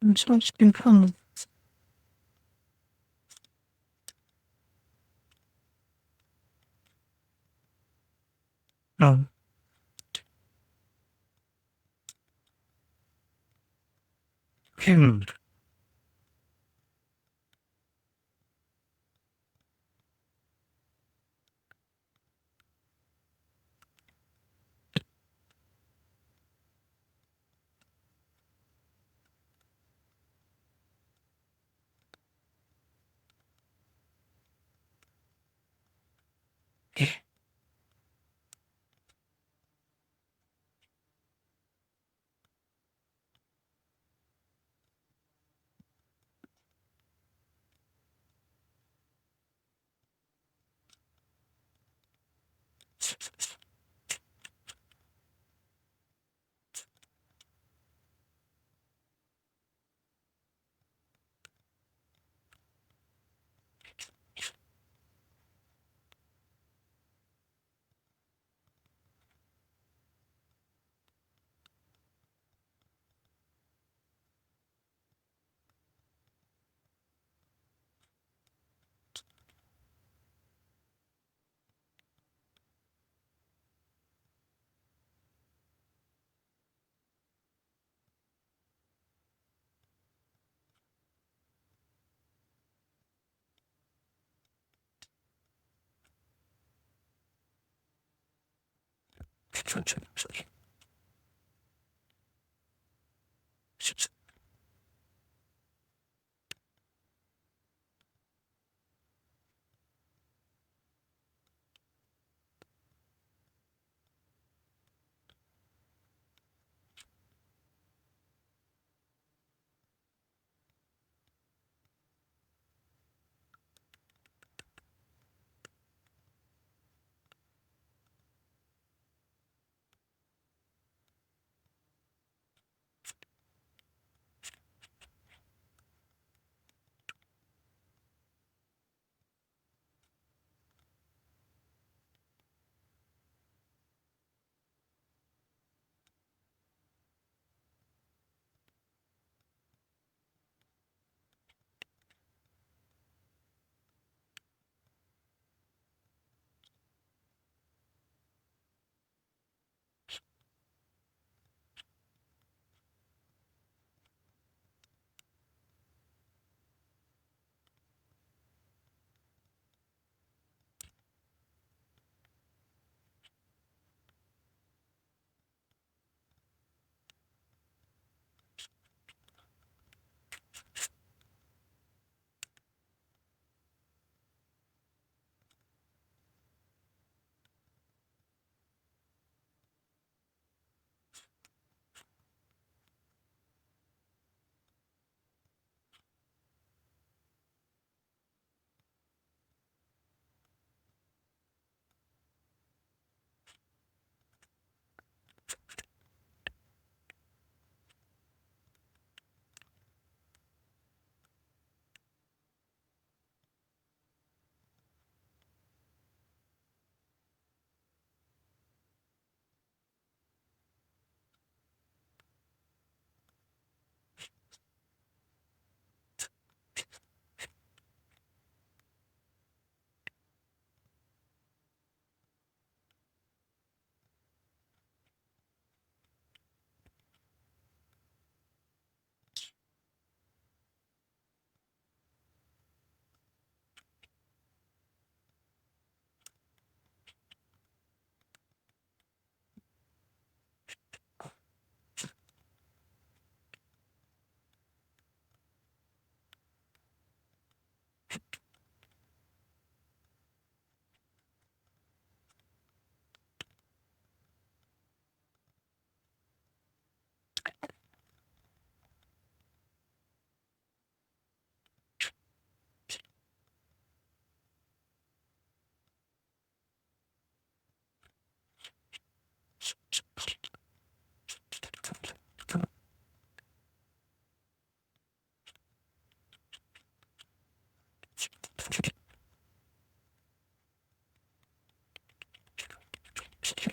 I'm supposed to come. Oh. Hmm. Yeah.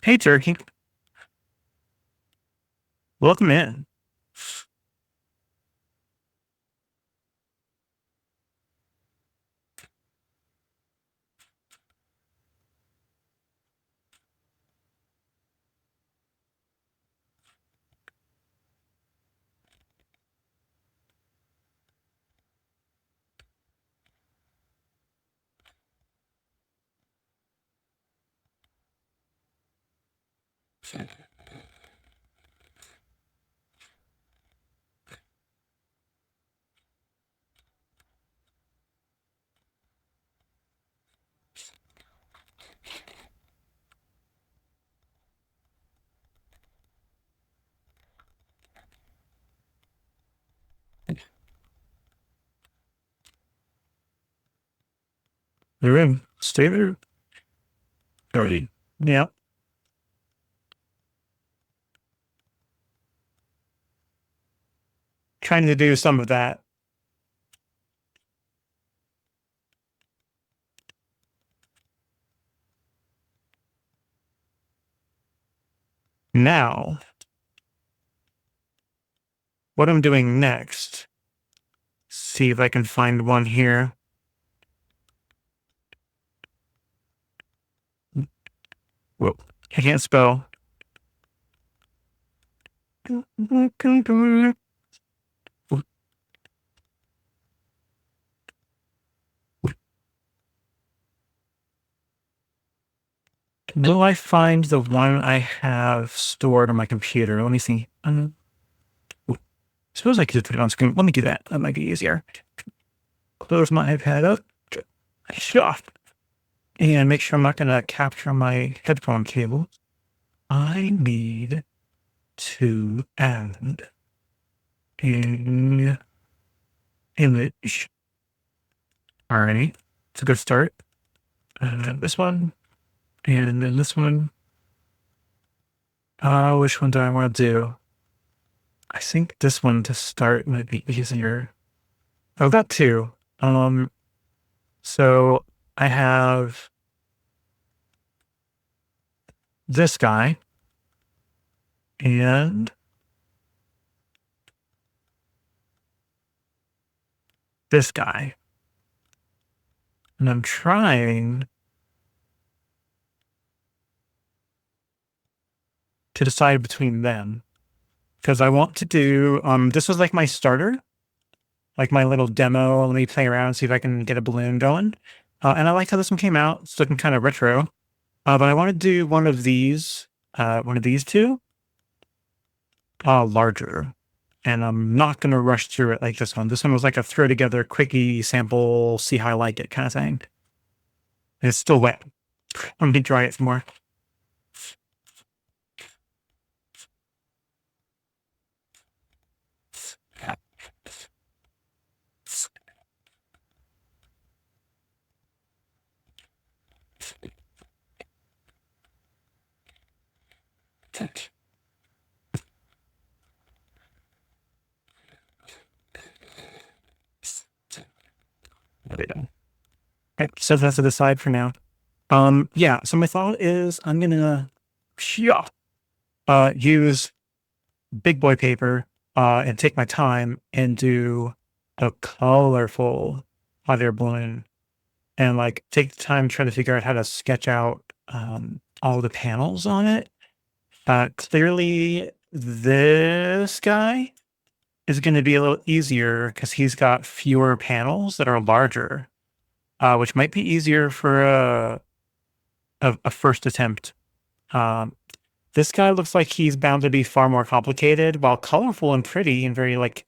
Hey, Turkey. Welcome in. They're in. Stay there. Already. Yeah. Trying to do some of that. Now, what I'm doing next, see if I can find one here. Whoa, I can't spell. Will I find the one I have stored on my computer? Let me see. Suppose I could just put it on screen. Let me do that. That might be easier. Close my iPad up. Shut. And make sure I'm not going to capture my headphone cable. I need to add an image. Alrighty. It's a good start. This one. And then this one. Which one do I want to do? I think this one to start might be easier. I've got two. So I have this guy and this guy. And I'm trying to decide between them because I want to do, this was like my starter, like my little demo. Let me play around, see if I can get a balloon going. And I like how this one came out. It's looking kind of retro. But I want to do one of these two, larger. And I'm not going to rush through it like this one. This one was like a throw together quickie sample, see how I like it kind of thing. And it's still wet. Let me dry it some more. Okay, so that's to the side for now. Yeah, so my thought is I'm gonna use big boy paper and take my time and do a colorful hot air balloon and like take the time trying to figure out how to sketch out all the panels on it. Clearly this guy is going to be a little easier because he's got fewer panels that are larger, which might be easier for a first attempt. This guy looks like he's bound to be far more complicated, while colorful and pretty and very like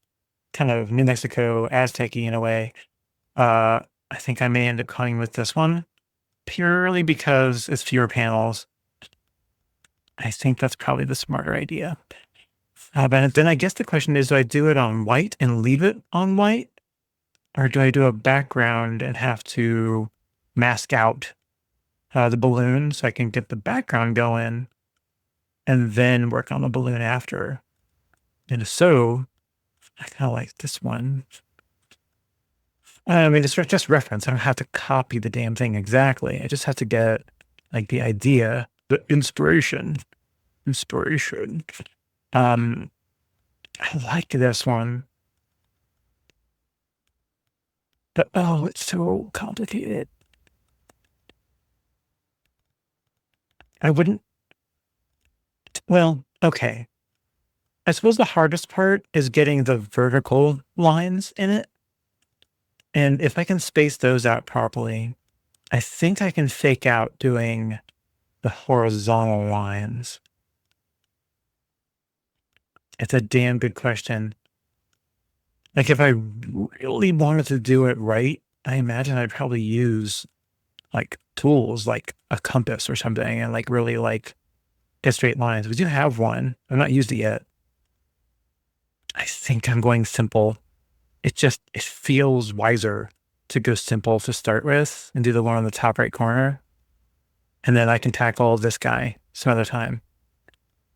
kind of New Mexico Aztec-y in a way. I think I may end up going with this one purely because it's fewer panels. I think that's probably the smarter idea. But then I guess the question is, do I do it on white and leave it on white? Or do I do a background and have to mask out the balloon so I can get the background going and then work on the balloon after? And so, I kind of like this one. I mean, it's just reference. I don't have to copy the damn thing exactly. I just have to get like the idea, the inspiration. I like this one. But oh, it's so complicated. I wouldn't. Well, okay. I suppose the hardest part is getting the vertical lines in it. And if I can space those out properly, I think I can fake out doing the horizontal lines. It's a damn good question. Like if I really wanted to do it right, I imagine I'd probably use like tools like a compass or something and like really like get straight lines. We do have one. I've not used it yet. I think I'm going simple. It feels wiser to go simple to start with and do the one on the top right corner. And then I can tackle this guy some other time.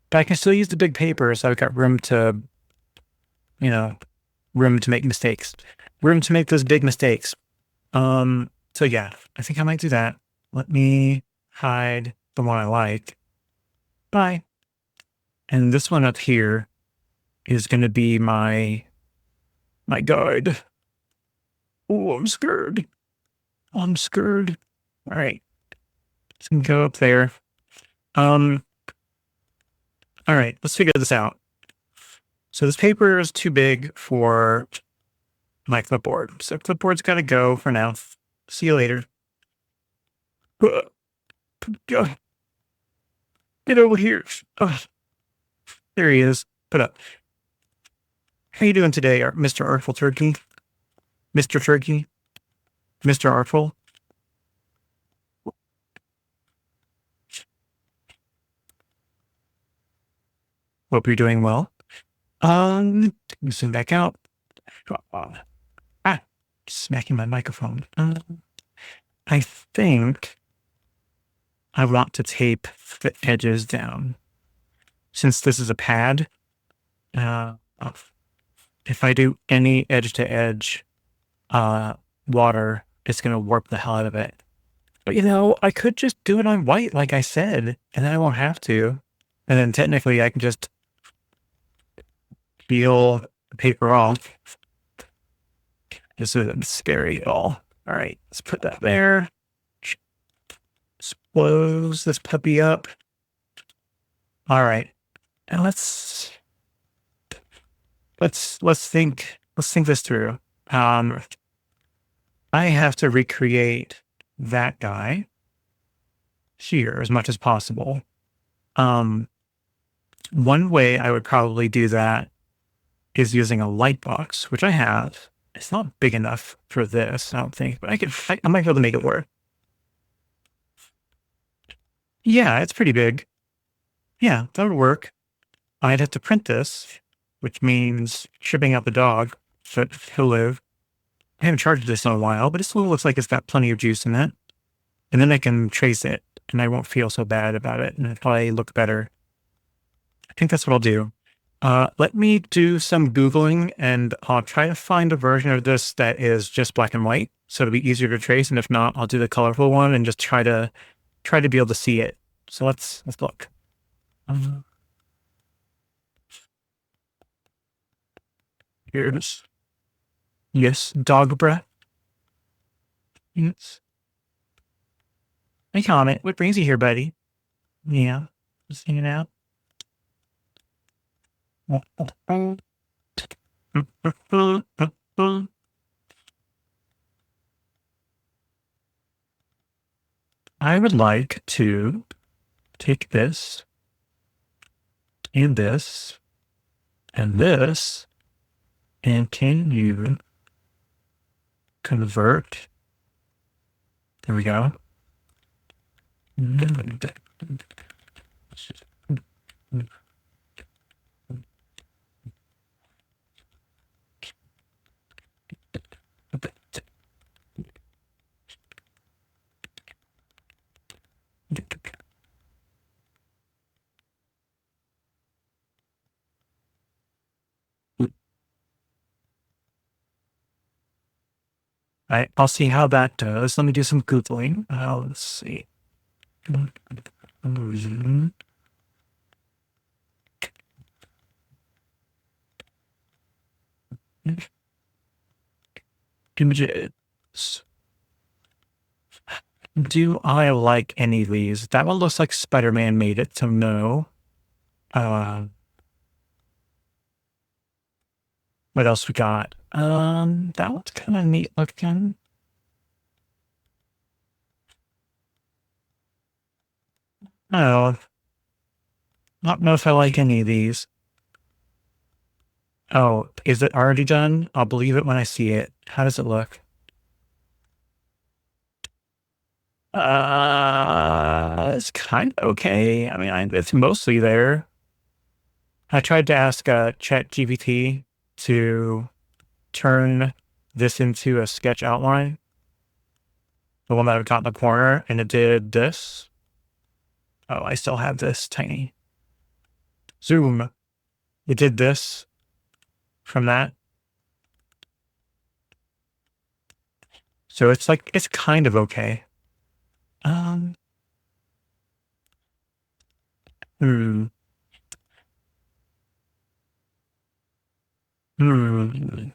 But I can still use the big paper, so I've got room to, you know, room to make mistakes. Room to make those big mistakes. So yeah, I think I might do that. Let me hide the one I like. Bye. And this one up here is gonna be my guide. Oh, I'm scared. I'm scared. All right. Let's go up there. All right, let's figure this out. So this paper is too big for my clipboard. So clipboard's got to go for now. See you later. Get over here. There he is. Put up. How you doing today, Mr. Artful Turkey? Mr. Turkey? Mr. Artful? Hope you're doing well. Zoom back out. Smacking my microphone. I think I want to tape the edges down. Since this is a pad, if I do any edge to edge water, it's going to warp the hell out of it. But I could just do it on white, like I said, and then I won't have to. And then technically I can just peel the paper off. This isn't scary at all. All right, let's put that there. Let's close this puppy up. All right, and let's think this through. I have to recreate that guy here as much as possible. One way I would probably do that is using a light box, which I have. It's not big enough for this, I don't think, but I might be able to make it work. Yeah, it's pretty big. Yeah, that would work. I'd have to print this, which means shipping out the dog, so he'll live. I haven't charged this in a while, but it still looks like it's got plenty of juice in it. And then I can trace it, and I won't feel so bad about it, and it'll probably look better. I think that's what I'll do. Let me do some Googling, and I'll try to find a version of this that is just black and white, so it'll be easier to trace. And if not, I'll do the colorful one and just try to be able to see it. So let's look. Here's yes, dog breath. Yes. Hey, Comet, what brings you here, buddy? Yeah, just hanging out. I would like to take this and this and this, and can you convert? There we go. I'll see how that does. Let me do some Googling. Let's see. Images. Do I like any of these? That one looks like Spider-Man made it, so no. What else we got? That one's kind of neat looking. I don't know if I like any of these. Oh, is it already done? I'll believe it when I see it. How does it look? It's kind of okay. I mean, it's mostly there. I tried to ask ChatGPT to turn this into a sketch outline, the one that I've got in the corner, and it did this. Oh, I still have this tiny zoom. It did this from that. So it's like, it's kind of okay. Um, hmm, hmm.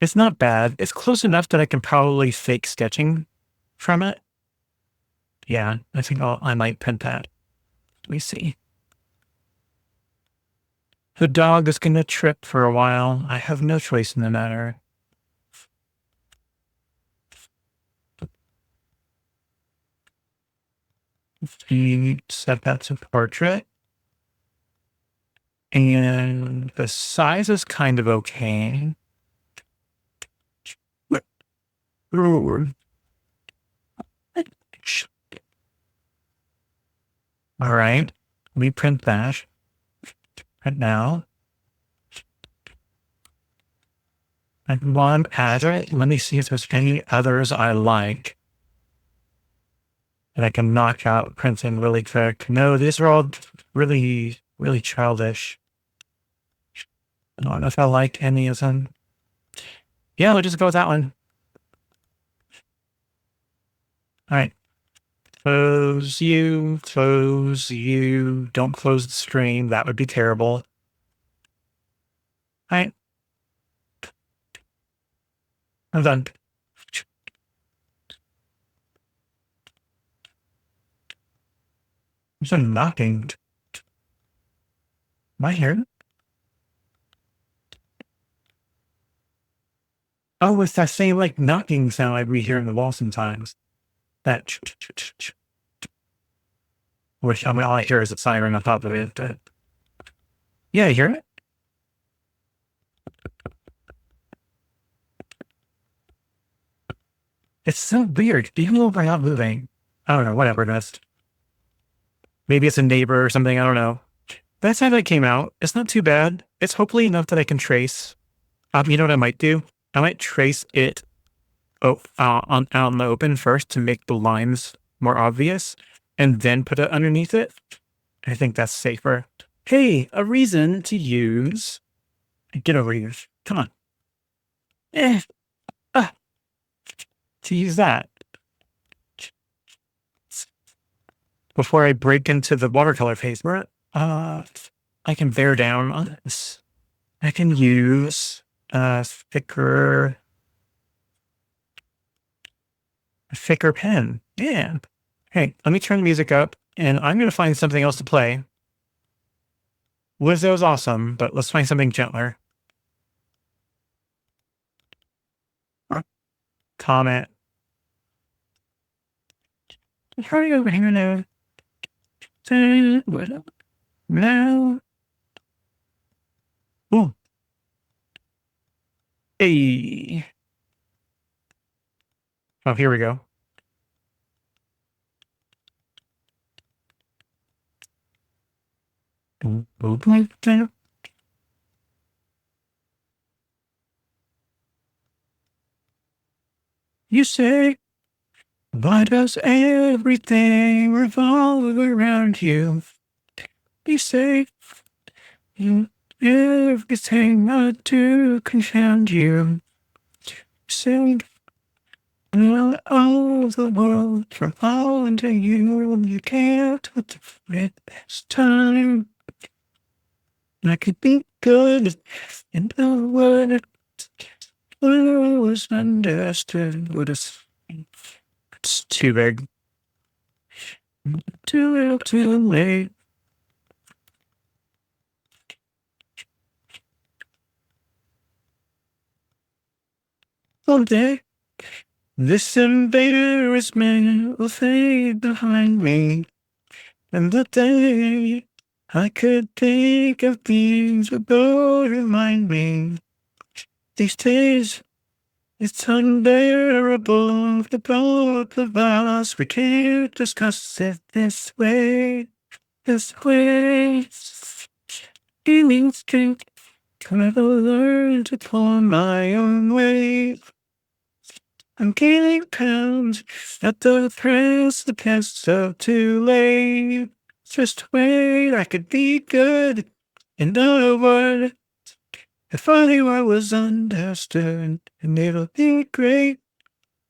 It's not bad. It's close enough that I can probably fake sketching from it. Yeah, I think I might print that. Let me see. The dog is going to trip for a while. I have no choice in the matter. Set that to portrait. And the size is kind of okay. All right. Let me print that. Print now. And while I'm at it, let me see if there's any others I like that I can knock out printing really quick. No, these are all really, really childish. I don't know if I like any of them. Yeah, we'll just go with that one. All right. Close you, don't close the stream. That would be terrible. All right. I'm done. There's a knocking. Am I hearing it? Oh, it's that same like knocking sound I'd be hearing the wall sometimes. That which I mean all I hear is a siren on top of it. Yeah, you hear it? It's so weird. Even though we're not moving. I don't know, whatever it is. Maybe it's a neighbor or something, I don't know. That's how that came out. It's not too bad. It's hopefully enough that I can trace. You know what I might do? I might trace it out in the open first to make the lines more obvious, and then put it underneath it. I think that's safer. Hey, a reason to use. Get over here. Come on. To use that. Before I break into the watercolor phase, I can bear down on this. I can use a thicker pen. Yeah. Hey, let me turn the music up, and I'm going to find something else to play. Lizzo's awesome, but let's find something gentler. Comment. Hurry over here now. Now. Ooh. Hey. Oh, here we go. You say, why does everything revolve around you? You say, everything I do confound you. You say, all the world from all into you can't put the best time. I could be good in the world. Was understood. It's too big. Too little, too late. Someday, this invader is man will fade behind me. And the day I could think of things that would remind me. These days, it's unbearable. The both of us, we can't discuss it this way. This way. It means to never learn to pull my own way. I'm getting pounds at the press, the past so too late. Just wait, I could be good. In other words, if I knew I was understood, and it'll be great.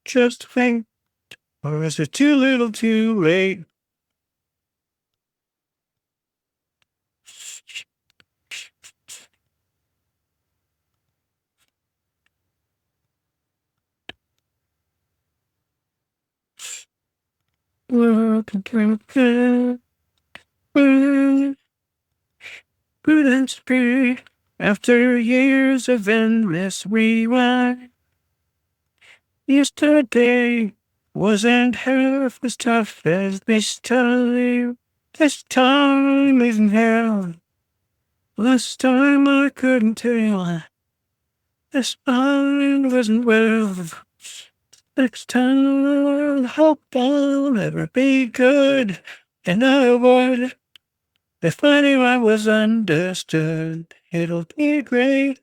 Just wait, or is it too little too late? World can turn prudence free after years of endless rewind. Yesterday wasn't half as tough as this time. This time isn't hell. Last time I couldn't tell. This time wasn't well. Next time I hope I'll never be good. And I would if I knew I was understood. It'll be great.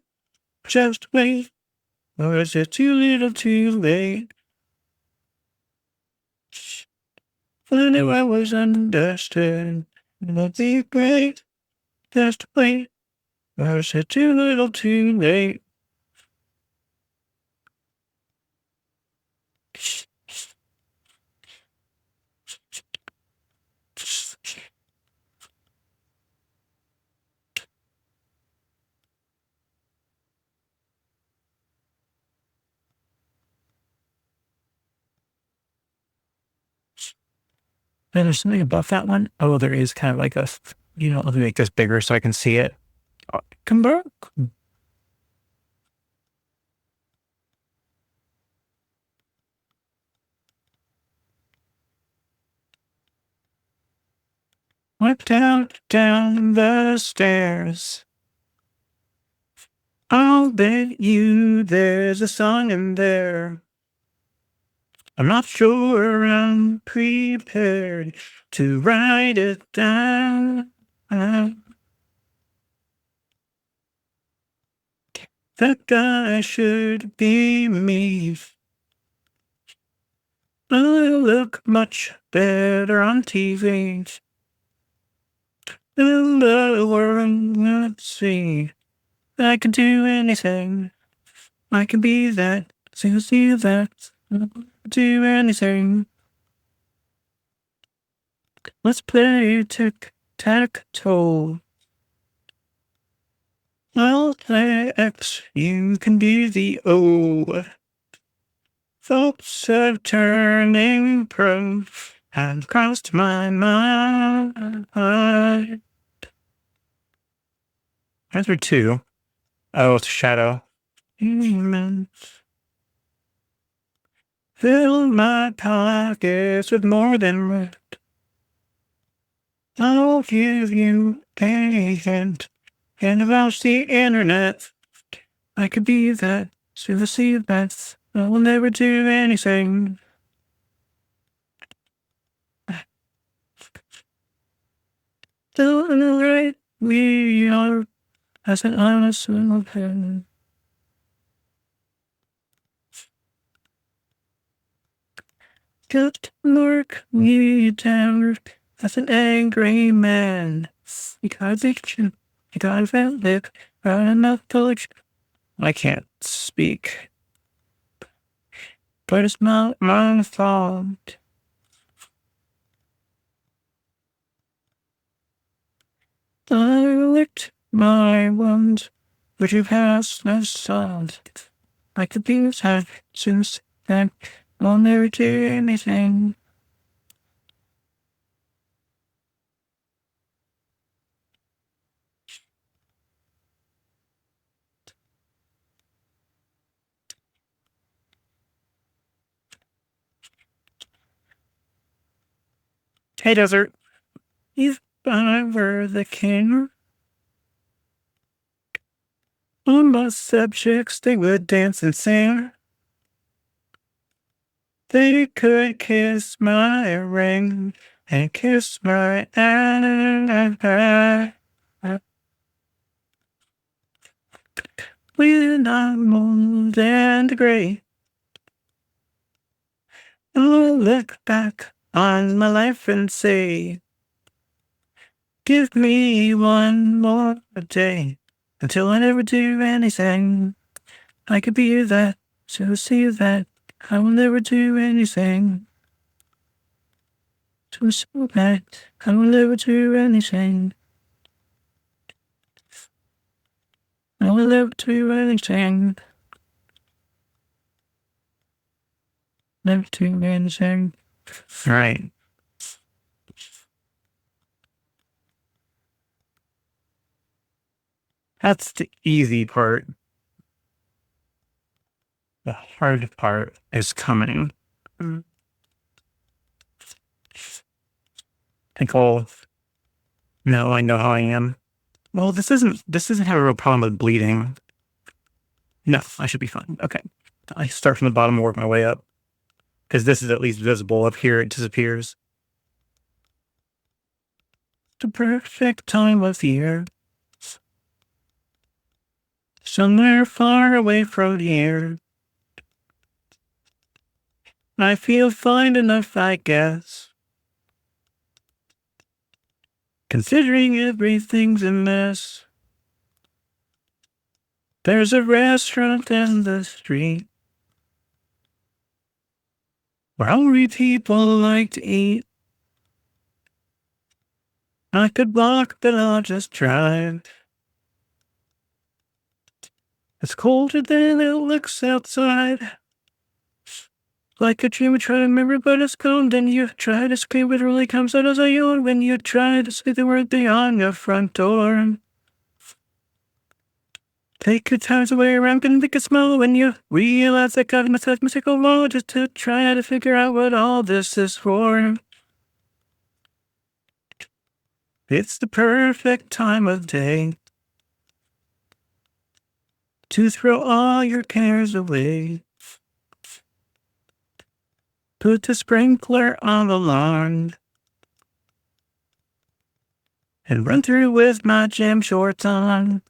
Just wait. Or is it too little too late? If I knew I was understood. It'll be great. Just wait. Or is it too little too late? And there's something above that one. Oh, there is kind of like a, let me make this bigger so I can see it. Come back. Went down the stairs. I'll bet you there's a song in there. I'm not sure I'm prepared to write it down. That guy should be me. I look much better on TV. In the world, let's see. I can do anything. I can be that. See that. Do anything. Let's play tic-tac-toe. I'll play X. You can be the O. Thoughts of turning pro have crossed my mind. Answer 2. Oh, it's a shadow. Amen. Fill my pockets with more than rent. I'll give you a hint. And about the internet, I could be that. So the sea of bets. I will never do anything. Still in the right we are as an honest little pen. Just mark me down as an angry man. Because you got a lip, right enough collection. I can't speak. But it's not my fault. I licked my wounds, but you passed the salt. I could be sad since then. I'll never do anything. Hey, Desert. I were the king. All my subjects, they would dance and sing. They could kiss my ring and kiss my when I'm old and gray. I'll look back on my life and say, give me one more day until I never do anything. I could be that, so see that I will never do anything. So that I will never do anything. I will never do anything. Never do anything. All right. That's the easy part. The hard part is coming. Pickle. No, I know how I am. Well, this doesn't have a real problem with bleeding. No, I should be fine. Okay. I start from the bottom and work my way up. Because this is at least visible. Up here, it disappears. The perfect time of year. Somewhere far away from here. I feel fine enough, I guess. Considering everything's a mess. There's a restaurant down the street where hungry people like to eat. I could walk, but I'll just drive. It's colder than it looks outside. Like a dream, you try to remember, but it's cold. Then you try to scream, but it really comes out as a yawn when you try to say the word beyond your front door. Take your time to way around and make it smell when you realize that God must have mystical law just to try to figure out what all this is for. It's the perfect time of day to throw all your cares away. Put the sprinkler on the lawn and run through with my gym shorts on.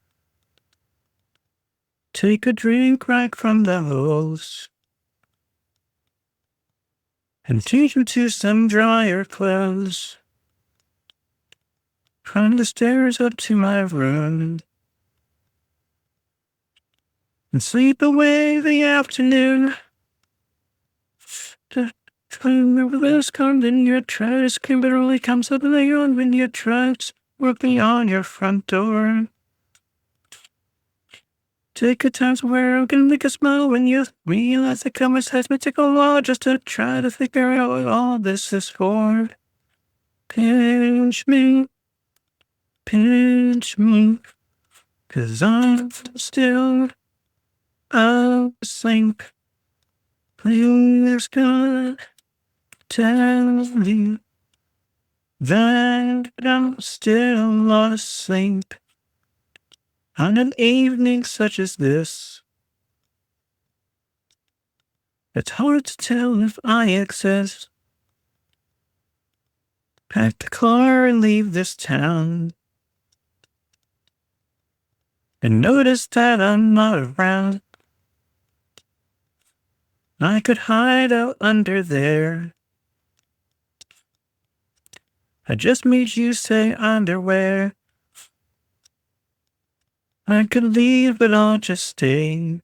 Take a drink right from the hose and change into some drier clothes. Climb the stairs up to my room and sleep away the afternoon. Remember this come, then you try to scream, but it only comes up later on when you try to work beyond your front door. Take a time to where I can make a smile when you realize the conversation's been take a while just to try to figure out what all this is for. Pinch me, 'cause I'm still asleep. Please God, tell me that I'm still asleep on an evening such as this. It's hard to tell if I exist. Pack the car and leave this town. And notice that I'm not around. I could hide out under there. I just made you say underwear. I could leave, but I'll just stay.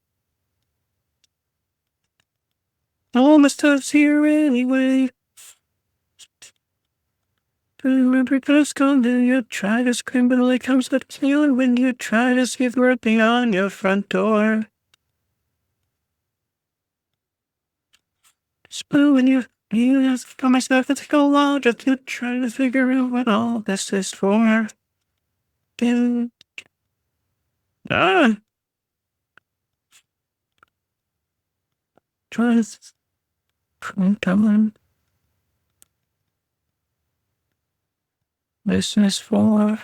All my stuff's here anyway. Remember this come, then you try to scream, but it only comes that feeling when you try to see the word beyond your front door. But when you realize for myself to take a while just to try to figure out what all this is for. Then, trust, come on. This is for.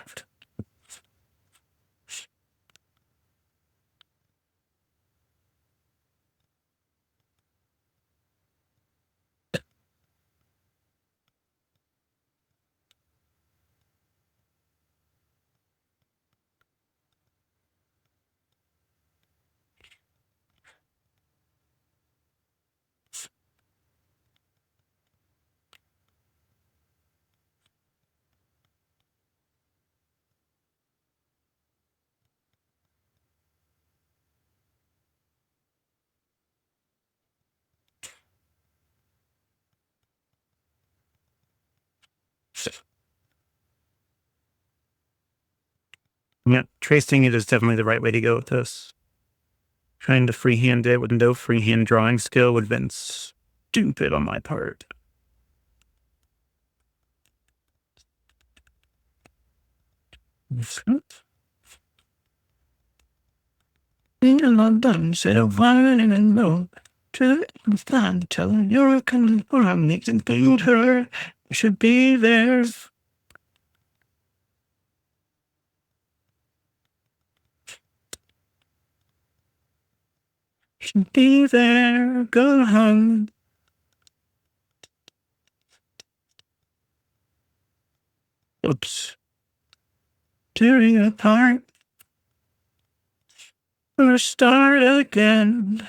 Yeah, tracing it is definitely the right way to go with this. Trying to freehand it with no freehand drawing skill would have been stupid on my part. In London, said a wine in a note to the fan, telling you're a kind of mix and build her. You should be there. Should be there. Go home. Oops. Tearing apart. Gonna start again.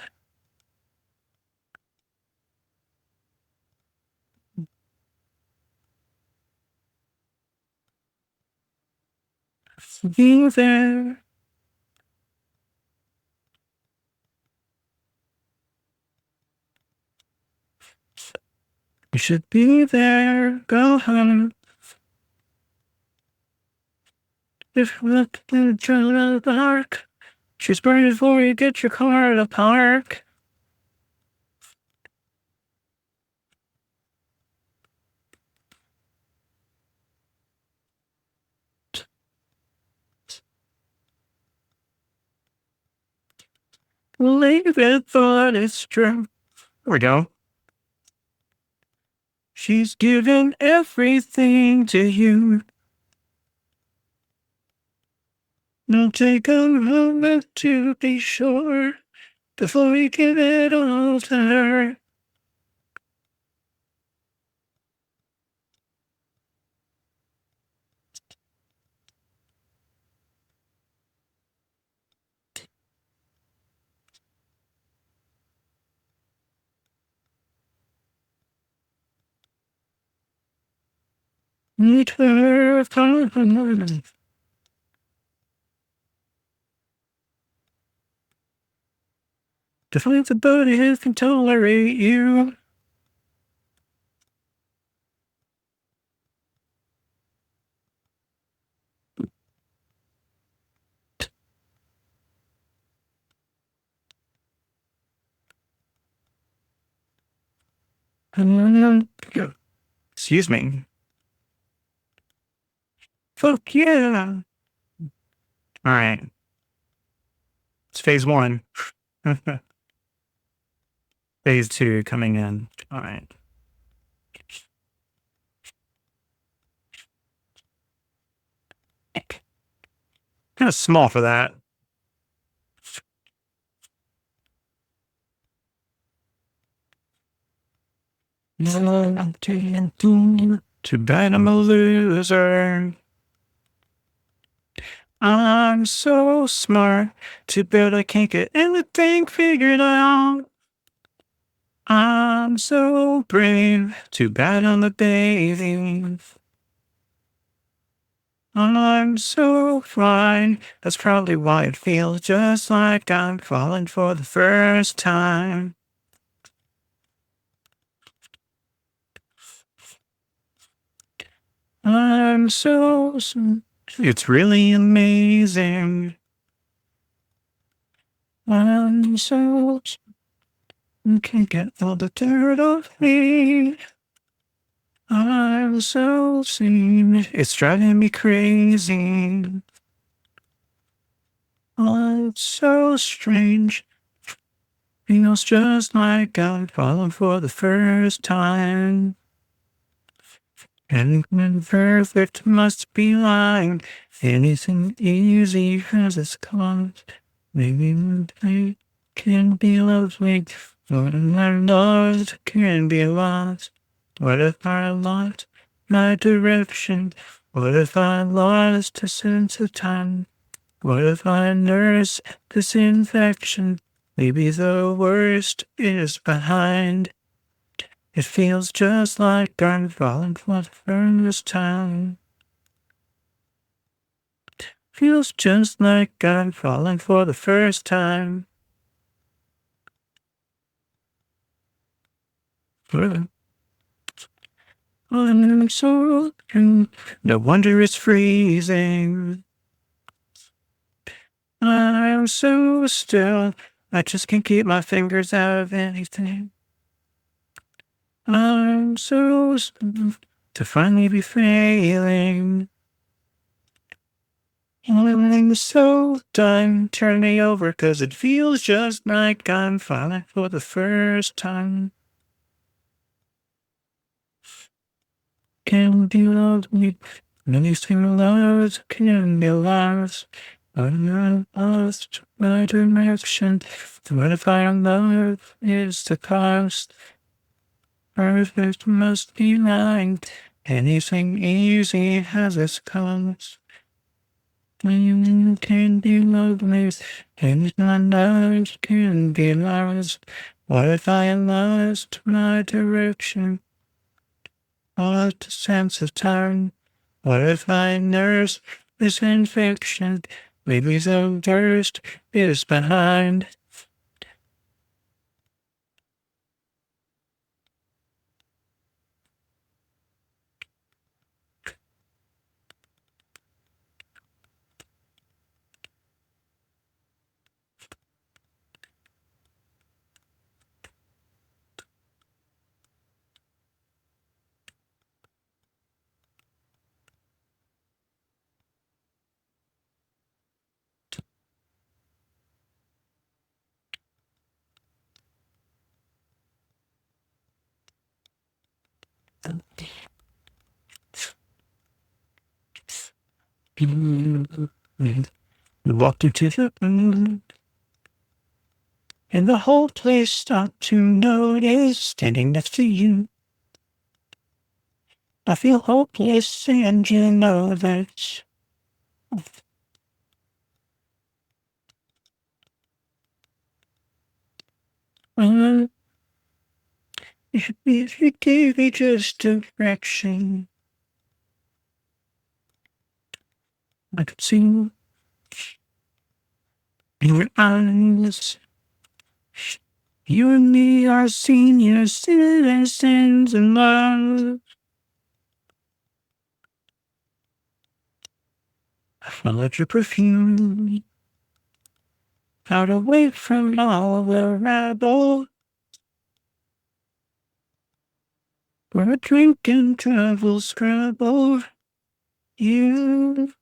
Be there. You should be there. Go home. If you look in the dark, she's burning before you get your car to park. Believe it, thought it's true. There we go. She's given everything to you. Now take a moment to be sure before we give it all to her. Meet her. To find somebody who can tolerate you. Excuse me. Fuck yeah. All right. It's phase one. Phase two coming in. All right. Kind of small for that. Too bad I'm a loser. I'm so smart. Too bad I can't get anything figured out. I'm so brave. Too bad I'm a baby. I'm so fine. That's probably why it feels just like I'm falling for the first time. I'm so. It's really amazing. I'm so. You can't get all the dirt off me. I'm so seen. It's driving me crazy. Oh, it's so strange. Feels just like I'm falling for the first time. Anything perfect must be lying. Anything easy has its cost. Maybe one day can be lovely. What if I lost can be lost? What if I lost my direction? What if I lost a sense of time? What if I nurse this infection? Maybe the worst is behind. It feels just like I'm falling for the first time. Feels just like I'm falling for the first time. I'm so no wonder it's freezing. I'm so still. I just can't keep my fingers out of anything. I'm so still to finally be failing. I'm so done. Turn me over, 'cause it feels just like I'm falling for the first time. Can be loved me. Anything loves can be lost. I'm not lost my direction. What if I don't love is the cost? Perfect must be lying. Anything easy has its cost. You can be lovely, and lost can be lost. What if I lost my direction? Lost a sense of time. What if I nurse this infection? Maybe the worst is behind. We walked into the room, and the whole place stopped to notice standing next to you. I feel hopeless, and you know that. If you gave me just direction, I could see in your eyes. You and me are senior citizens in love. I followed your perfume out away from all the rabble. Where a drink and travel scrabble. You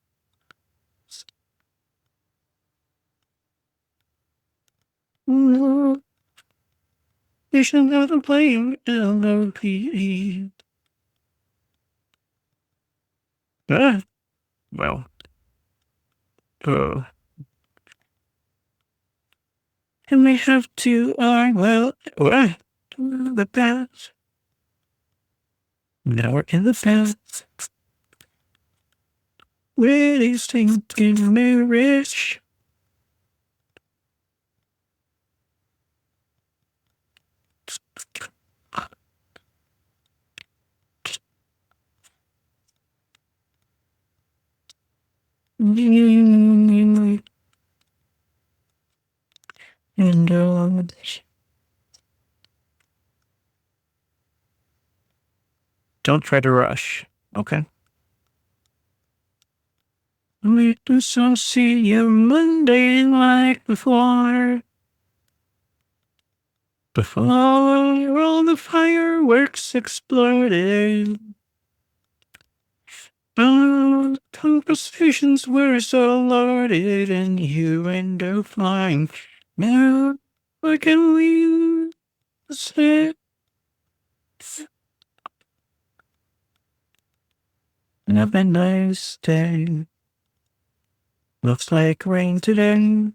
know, you should never blame LOPE. Ah, well, uh, and we have to, the past. Now we're in the past. Where these things get me rich. And don't try to rush. Okay. We just don't see you Monday like before. Before all the fireworks exploded. Conversations were so loaded, and you end up flying. Now, what can we say? Have a nice day. Looks like rain today.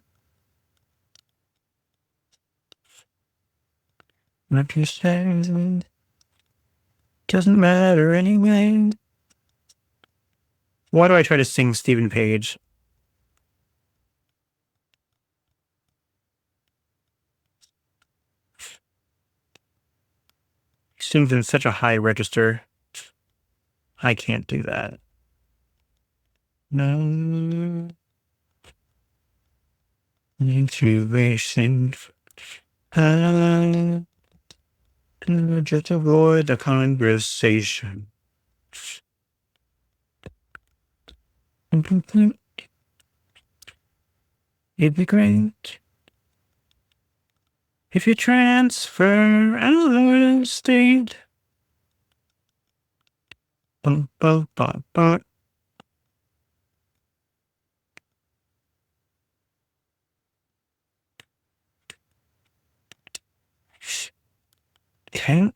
What you say doesn't matter anyway. Why do I try to sing Stephen Page? He sings in such a high register. I can't do that. No. Intuition. Just avoid the conversation. It'd be great if you transfer another state. Bum, bum, bum, bum. Can't.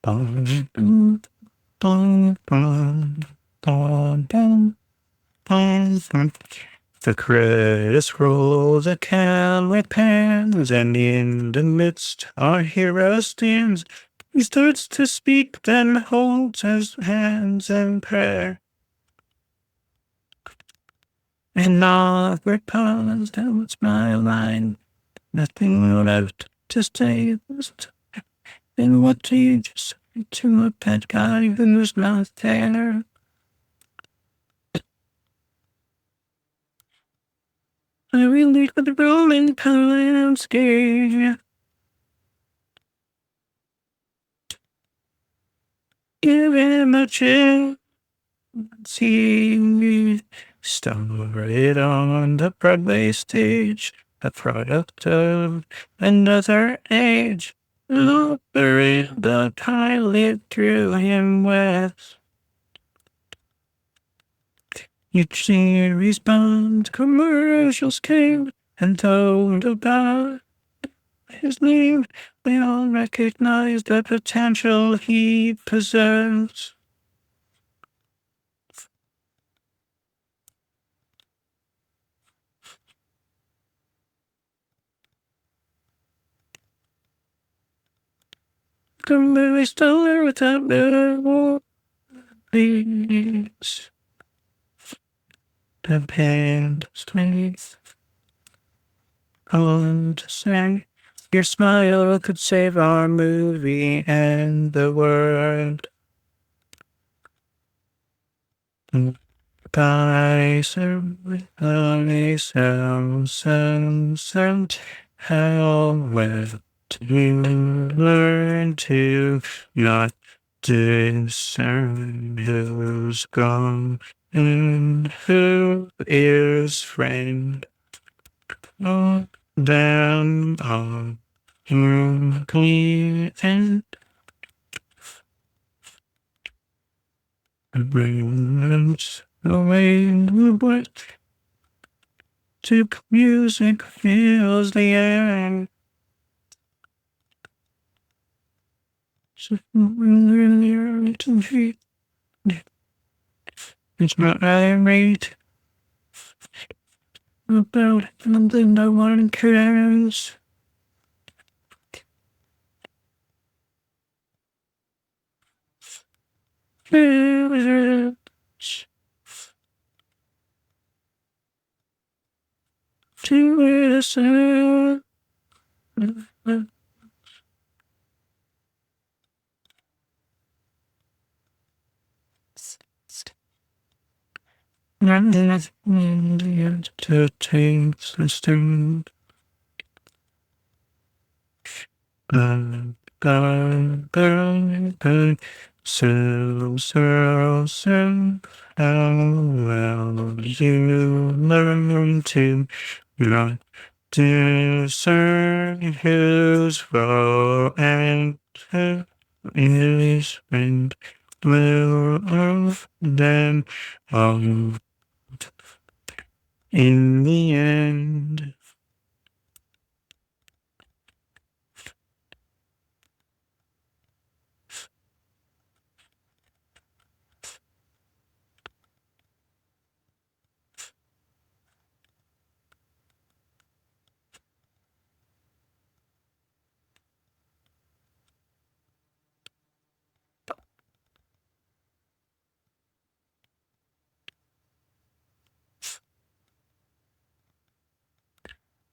Bum, bum, bum, bum, bum, bum, bum. The credits roll, the camera pans, and in the midst our hero stands. He starts to speak, then holds his hands in prayer. And awkward pause, that was my line. Nothing left to say. Then what do you just say to a pet guy who's not there? I really could roll in Polanski. Give him a chance. He started on the Broadway stage, a product of another age. Looper the pilot drew him west. Each series bound commercials came and told about his name. We all recognized the potential he possessed. The movie star without the please. The band strings on to sing. Your smile could save our movie and the world. By some how well to learn to not discern who's gone and who is friend. Oh, down on clear and brings away the world. To music fills the air. It's not irate about something no one cares. To listen. And that's in the end to take the stand. Burn, burn, burn, burn. So, how well you learn to not discern who's for and who is friend. Will of them all in the end.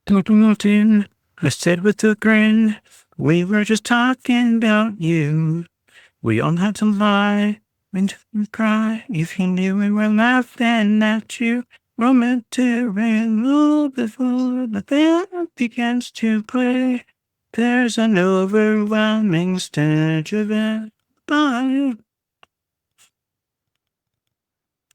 Milton, I said with a grin, we were just talking about you. We all had to lie and cry if you knew we were laughing at you. We're meant to run before the band begins to play. There's an overwhelming stench of it. Bye.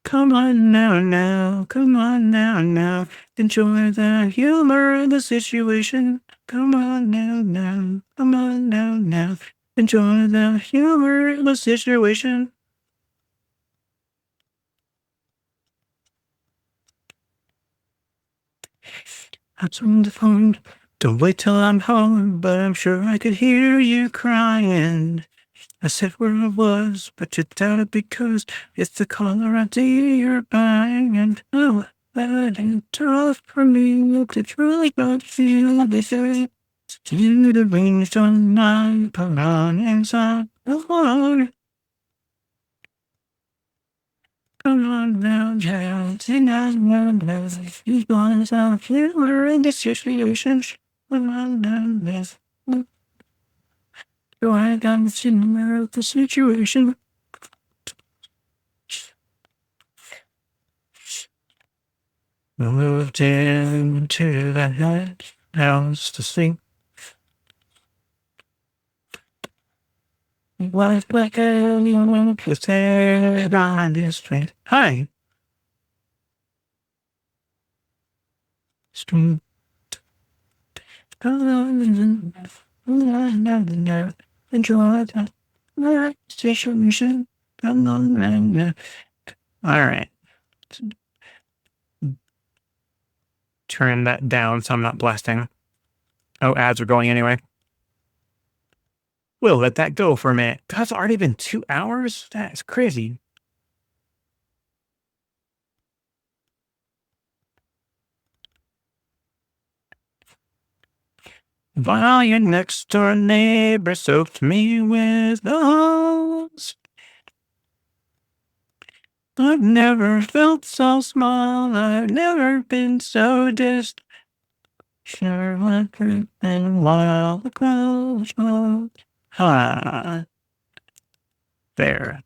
Come on now, come on now. Enjoy the humor of the situation. Come on now, come on now. Enjoy the humor of the situation. Answer the phone. Don't wait till I'm home, but I'm sure I could hear you crying. I said where I was, but you doubted because it's the caller ID you're buying. And oh, that ain't tough for me to truly don't feel this way. To the range on nine, put on inside the phone. Come on now, child, tonight, now, you gonna sound humor in this situation. Come on now, let's go ahead and see the mirror of the situation. We moved into that house to sing. Was like a said on this street. Hi. Street. Enjoy that situation. All right. Turn that down so I'm not blasting. Oh, ads are going anyway. We'll let that go for a minute. That's already been 2 hours? That's crazy. While your next door neighbor soaked me with the hose. I've never felt so small. I've never been so distant. Sure, what been while the clothes go. Ha. There.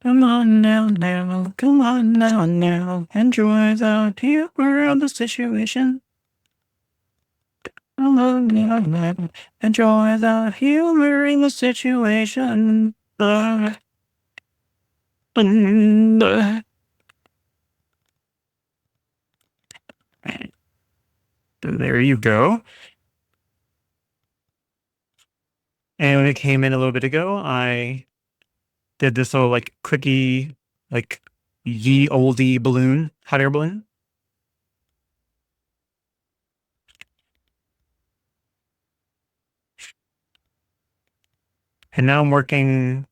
Come on now. Come on now. Enjoy the humor of the situation. Come on now. Enjoy the humor in the situation. There you go. And when it came in a little bit ago, I did this little like quickie, like ye oldie balloon, hot air balloon. And now I'm working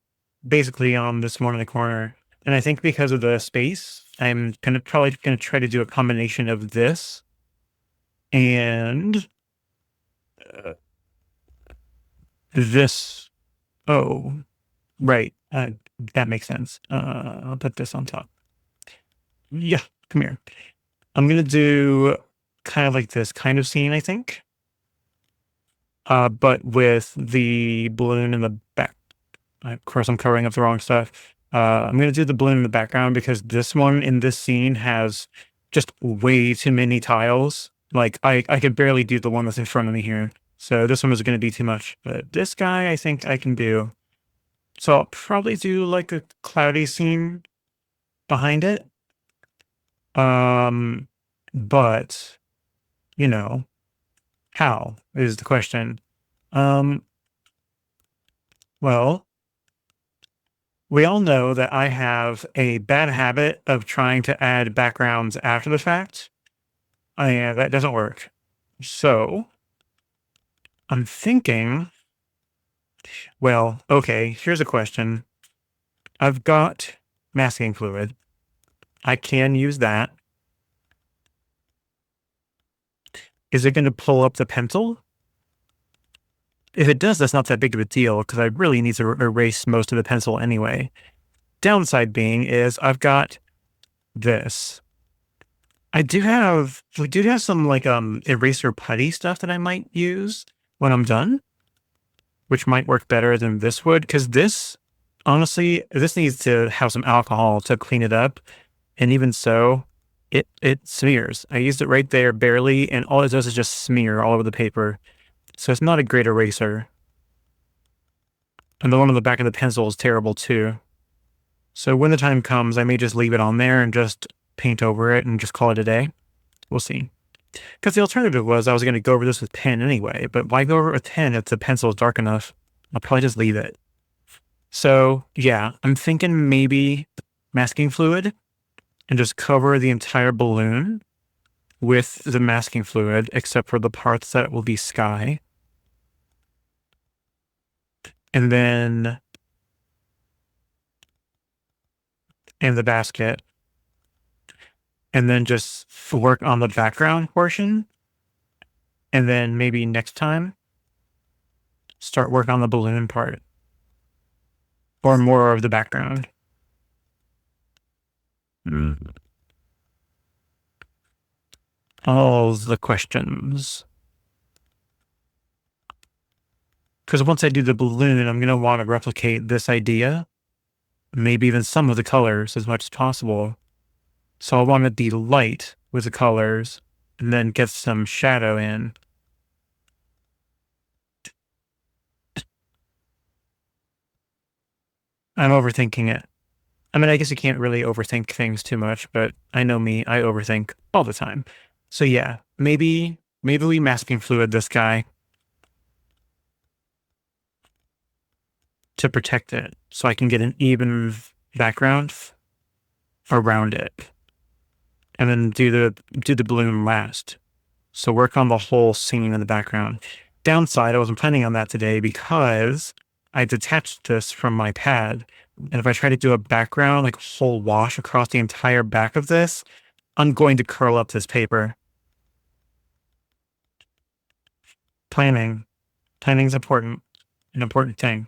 basically on this one in the corner. And I think because of the space, I'm probably gonna try to do a combination of this and this. Oh, right. That makes sense. I'll put this on top. Yeah, come here. I'm gonna do kind of like this kind of scene, I think. But with the balloon in the back. Of course, I'm covering up the wrong stuff. I'm gonna do the balloon in the background because this one in this scene has just way too many tiles. Like I could barely do the one that's in front of me here. So this one is gonna be too much. But this guy I think I can do. So I'll probably do like a cloudy scene behind it. But you know, how is the question. Well, we all know that I have a bad habit of trying to add backgrounds after the fact. And that doesn't work. So I'm thinking, well, okay, here's a question. I've got masking fluid. I can use that. Is it going to pull up the pencil? If it does, that's not that big of a deal because I really need to erase most of the pencil anyway. Downside being is I've got this. we do have some like eraser putty stuff that I might use when I'm done, which might work better than this would, because this honestly, this needs to have some alcohol to clean it up. And even so, it smears. I used it right there barely, and all it does is just smear all over the paper. So it's not a great eraser. And the one on the back of the pencil is terrible too. So when the time comes, I may just leave it on there and just paint over it and just call it a day. We'll see. Because the alternative was I was going to go over this with pen anyway, but why go over it with pen if the pencil is dark enough? I'll probably just leave it. So yeah, I'm thinking maybe masking fluid and just cover the entire balloon with the masking fluid, except for the parts that will be sky. And then in the basket, and then just work on the background portion. And then maybe next time, start work on the balloon part or more of the background. All the questions. Because once I do the balloon, I'm going to want to replicate this idea, maybe even some of the colors as much as possible. So I want to be light with the colors and then get some shadow in. I'm overthinking it. I mean, I guess you can't really overthink things too much, but I know me, I overthink all the time. So yeah, maybe we masking fluid this guy to protect it so I can get an even background around it. And then do the balloon last. So work on the whole scene in the background. Downside, I wasn't planning on that today because I detached this from my pad. And if I try to do a background, like a whole wash across the entire back of this, I'm going to curl up this paper. Planning. Planning's important. An important thing.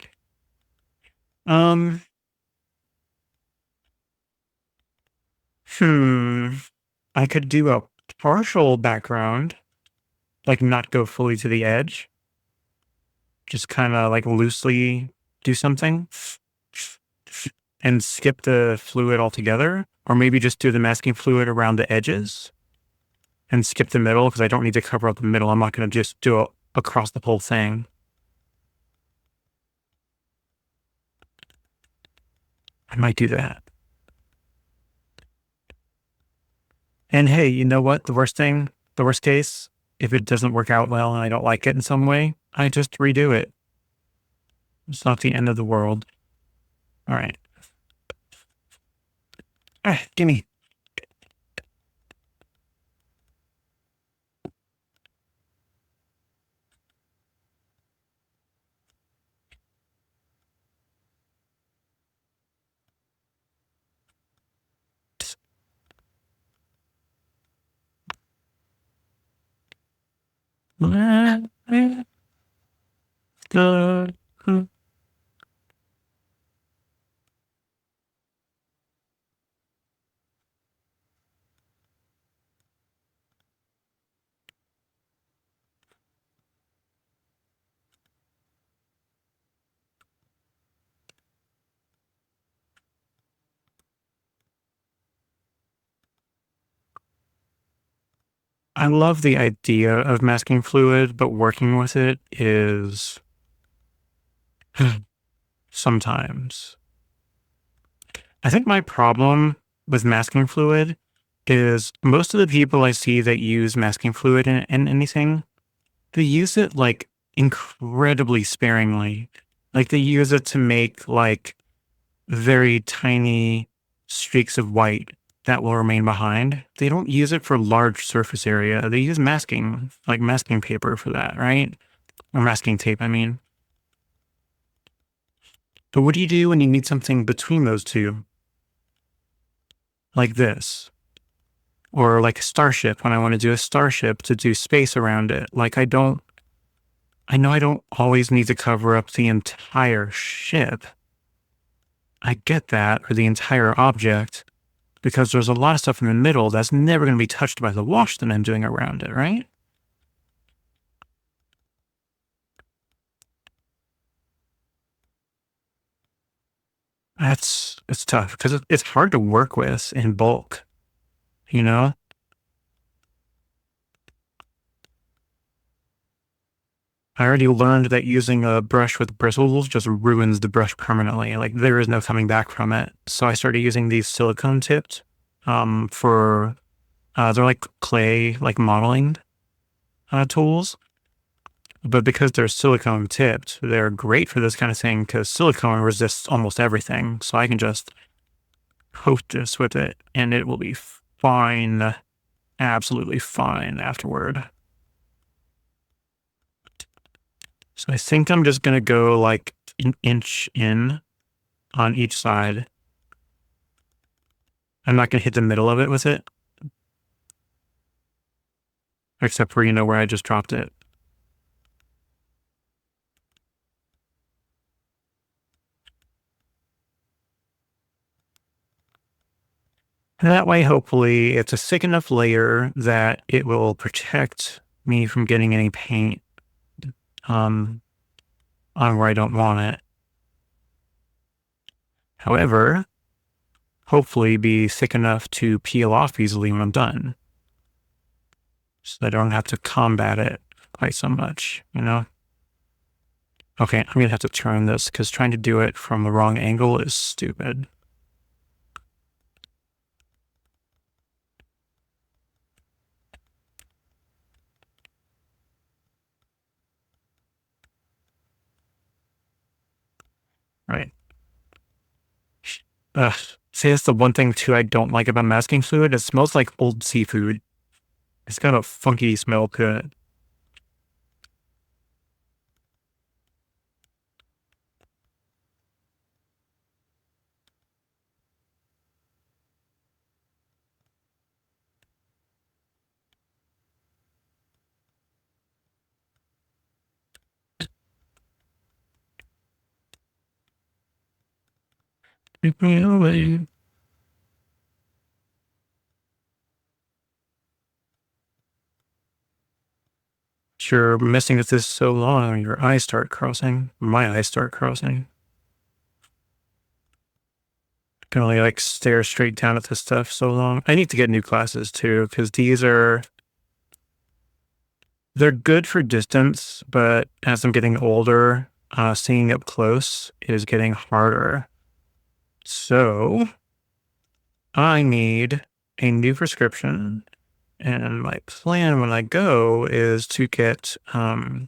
I could do a partial background, like not go fully to the edge. Just kind of like loosely do something and skip the fluid altogether, or maybe just do the masking fluid around the edges and skip the middle because I don't need to cover up the middle. I'm not going to just do it across the whole thing. I might do that. And hey, you know what? The worst case, if it doesn't work out well and I don't like it in some way, I just redo it. It's not the end of the world. All right. Gimme. I love the idea of masking fluid, but working with it is sometimes. I think my problem with masking fluid is most of the people I see that use masking fluid in anything, they use it like incredibly sparingly. Like they use it to make like very tiny streaks of white that will remain behind. They don't use it for large surface area. They use masking, like masking paper for that, right? Or masking tape, I mean. But what do you do when you need something between those two? Like this. Or like a starship, when I want to do a starship to do space around it. Like I know I don't always need to cover up the entire ship. I get that, or the entire object. because there's a lot of stuff in the middle that's never going to be touched by the wash that I'm doing around it, right? It's tough because it's hard to work with in bulk, you know? I already learned that using a brush with bristles just ruins the brush permanently. Like there is no coming back from it. So I started using these silicone tipped for they're like clay, like modeling tools. But because they're silicone tipped, they're great for this kind of thing because silicone resists almost everything. So I can just poke this with it and it will be fine, absolutely fine afterward. So I think I'm just going to go like an inch in on each side. I'm not going to hit the middle of it with it, except for, where I just dropped it. And that way, hopefully, it's a thick enough layer that it will protect me from getting any paint on where I don't want it. However, hopefully be thick enough to peel off easily when I'm done. So that I don't have to combat it quite so much, Okay, I'm going to have to turn this because trying to do it from the wrong angle is stupid. Right. See, that's the one thing too I don't like about masking fluid. It smells like old seafood. It's got a funky smell to it. Take me away. Sure, messing with this so long, your eyes start crossing. My eyes start crossing. I can only like stare straight down at this stuff so long. I need to get new glasses too, because they're good for distance, but as I'm getting older, seeing up close is getting harder. So I need a new prescription. And my plan when I go is to get not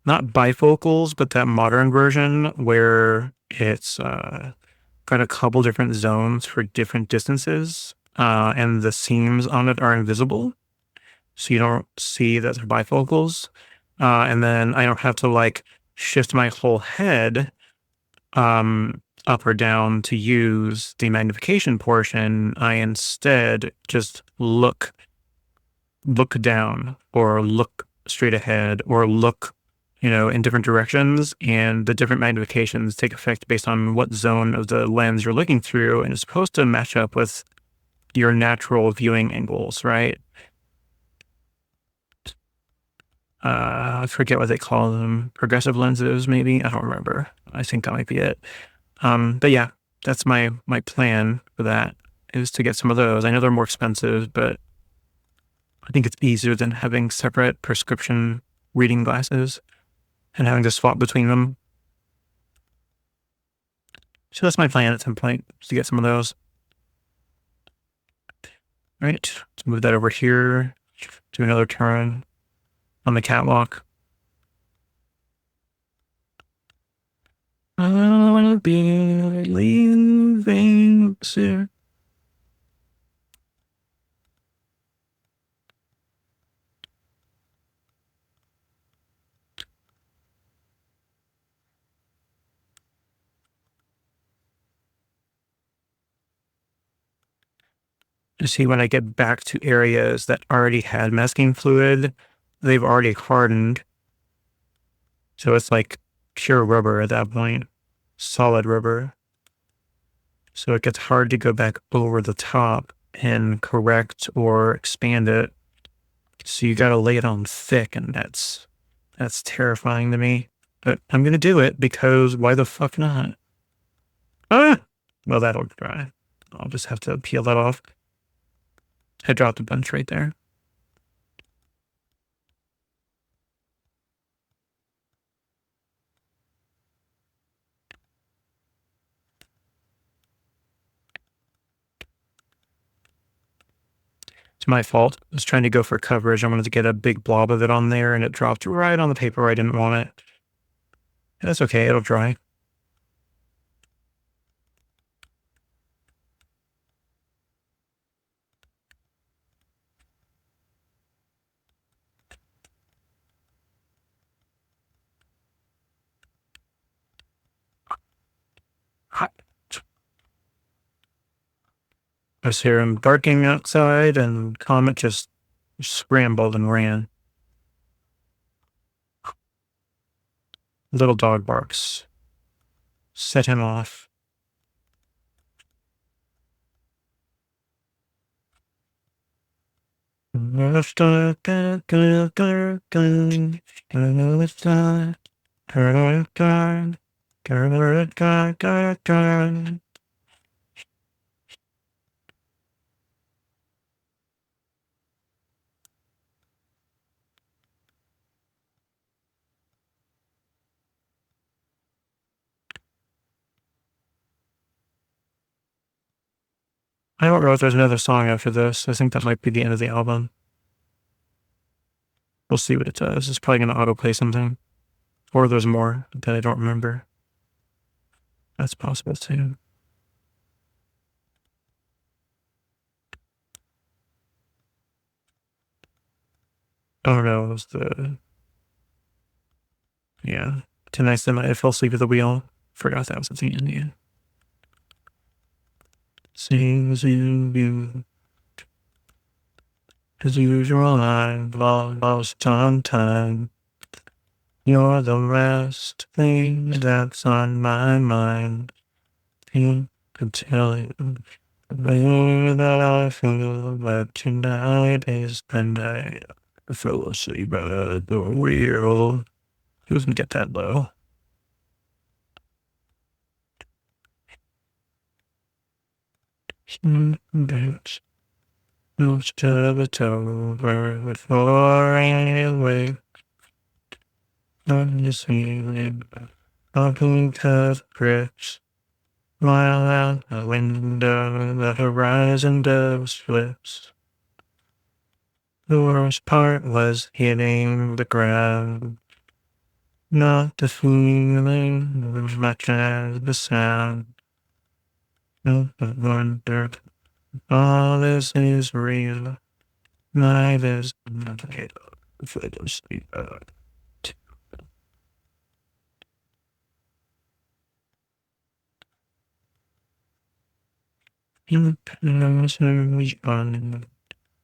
bifocals, but that modern version where it's got a couple different zones for different distances, and the seams on it are invisible, so you don't see that they're bifocals. And then I don't have to like shift my whole head up or down to use the magnification portion. I instead just look down or look straight ahead or look, in different directions, and the different magnifications take effect based on what zone of the lens you're looking through, and it's supposed to match up with your natural viewing angles, right? I forget what they call them. Progressive lenses, maybe? I don't remember. I think that might be it. But yeah, that's my plan for that, is to get some of those. I know they're more expensive, but I think it's easier than having separate prescription reading glasses and having to swap between them. So that's my plan at some point, is to get some of those. All right, let's move that over here, do another turn on the catwalk. I want to be leaving soon. You see, when I get back to areas that already had masking fluid, they've already hardened. So it's like pure rubber at that point, solid rubber. So it gets hard to go back over the top and correct or expand it. So you got to lay it on thick, and that's terrifying to me. But I'm gonna do it because why the fuck not? Ah! Well, that'll dry. I'll just have to peel that off. I dropped a bunch right there. It's my fault. I was trying to go for coverage. I wanted to get a big blob of it on there, and it dropped right on the paper where I didn't want it. That's okay. It'll dry. I just hear him barking outside, and Comet just scrambled and ran. Little dog barks. Set him off. I don't know if there's another song after this. I think that might be the end of the album. We'll see what it does. It's probably going to autoplay something. Or there's more that I don't remember. That's possible too. Oh no, it was the. Yeah. Tonight's the night I fell asleep at the wheel. Forgot that was at the end, yeah. Sings you as usual, I've lost on time. You're the last thing that's on my mind. You could tell you that I feel that tonight is the night I fell asleep at the wheel. Who doesn't get that low? Bitch. Most of it's over before I wake. I'm just feeling talking to the bricks. While out the window, the horizon does flips. The worst part was hitting the ground. Not the feeling as much as the sound. No, but wonder all this is real. Life is not a for the sleep. In the fun,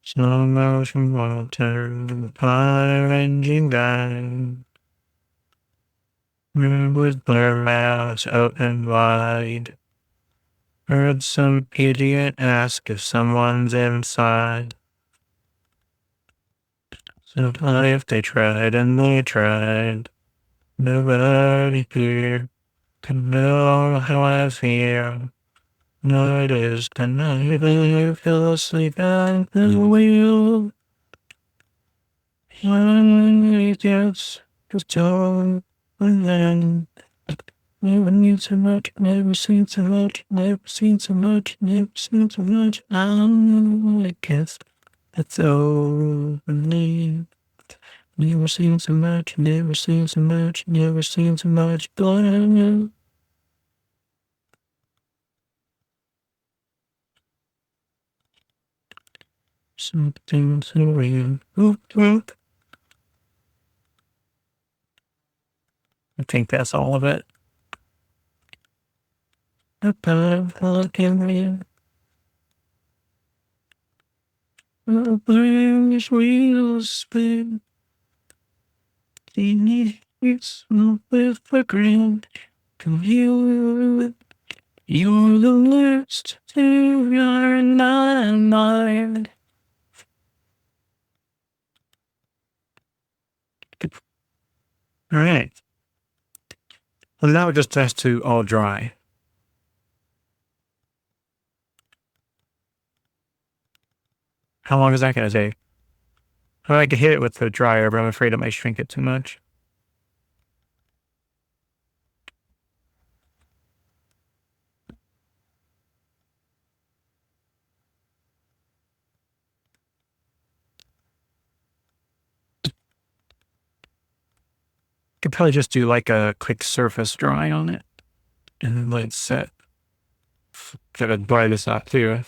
slow motion water, the fire engine down. With their mouths open wide. Heard some idiot ask if someone's inside. So if they tried and they tried, nobody here can know how I feel. No, it is the night I fell asleep at the wheel. When it gets just told, and then never need so much, never seen so much, never seen so much, never seen so much. I guess that's all I need. Never seen so much, never seen so much, never seen so much. Gonna something so real. I think that's all of it. Above looking real. The bluish wheels spin. The needs with the ground. Come here. You're the worst to your mind. All right. Well, now it just has to all dry. How long is that going to take? I could hit it with the dryer, but I'm afraid it might shrink it too much. Could probably just do like a quick surface dry on it and then let it set. Gotta dry this out too.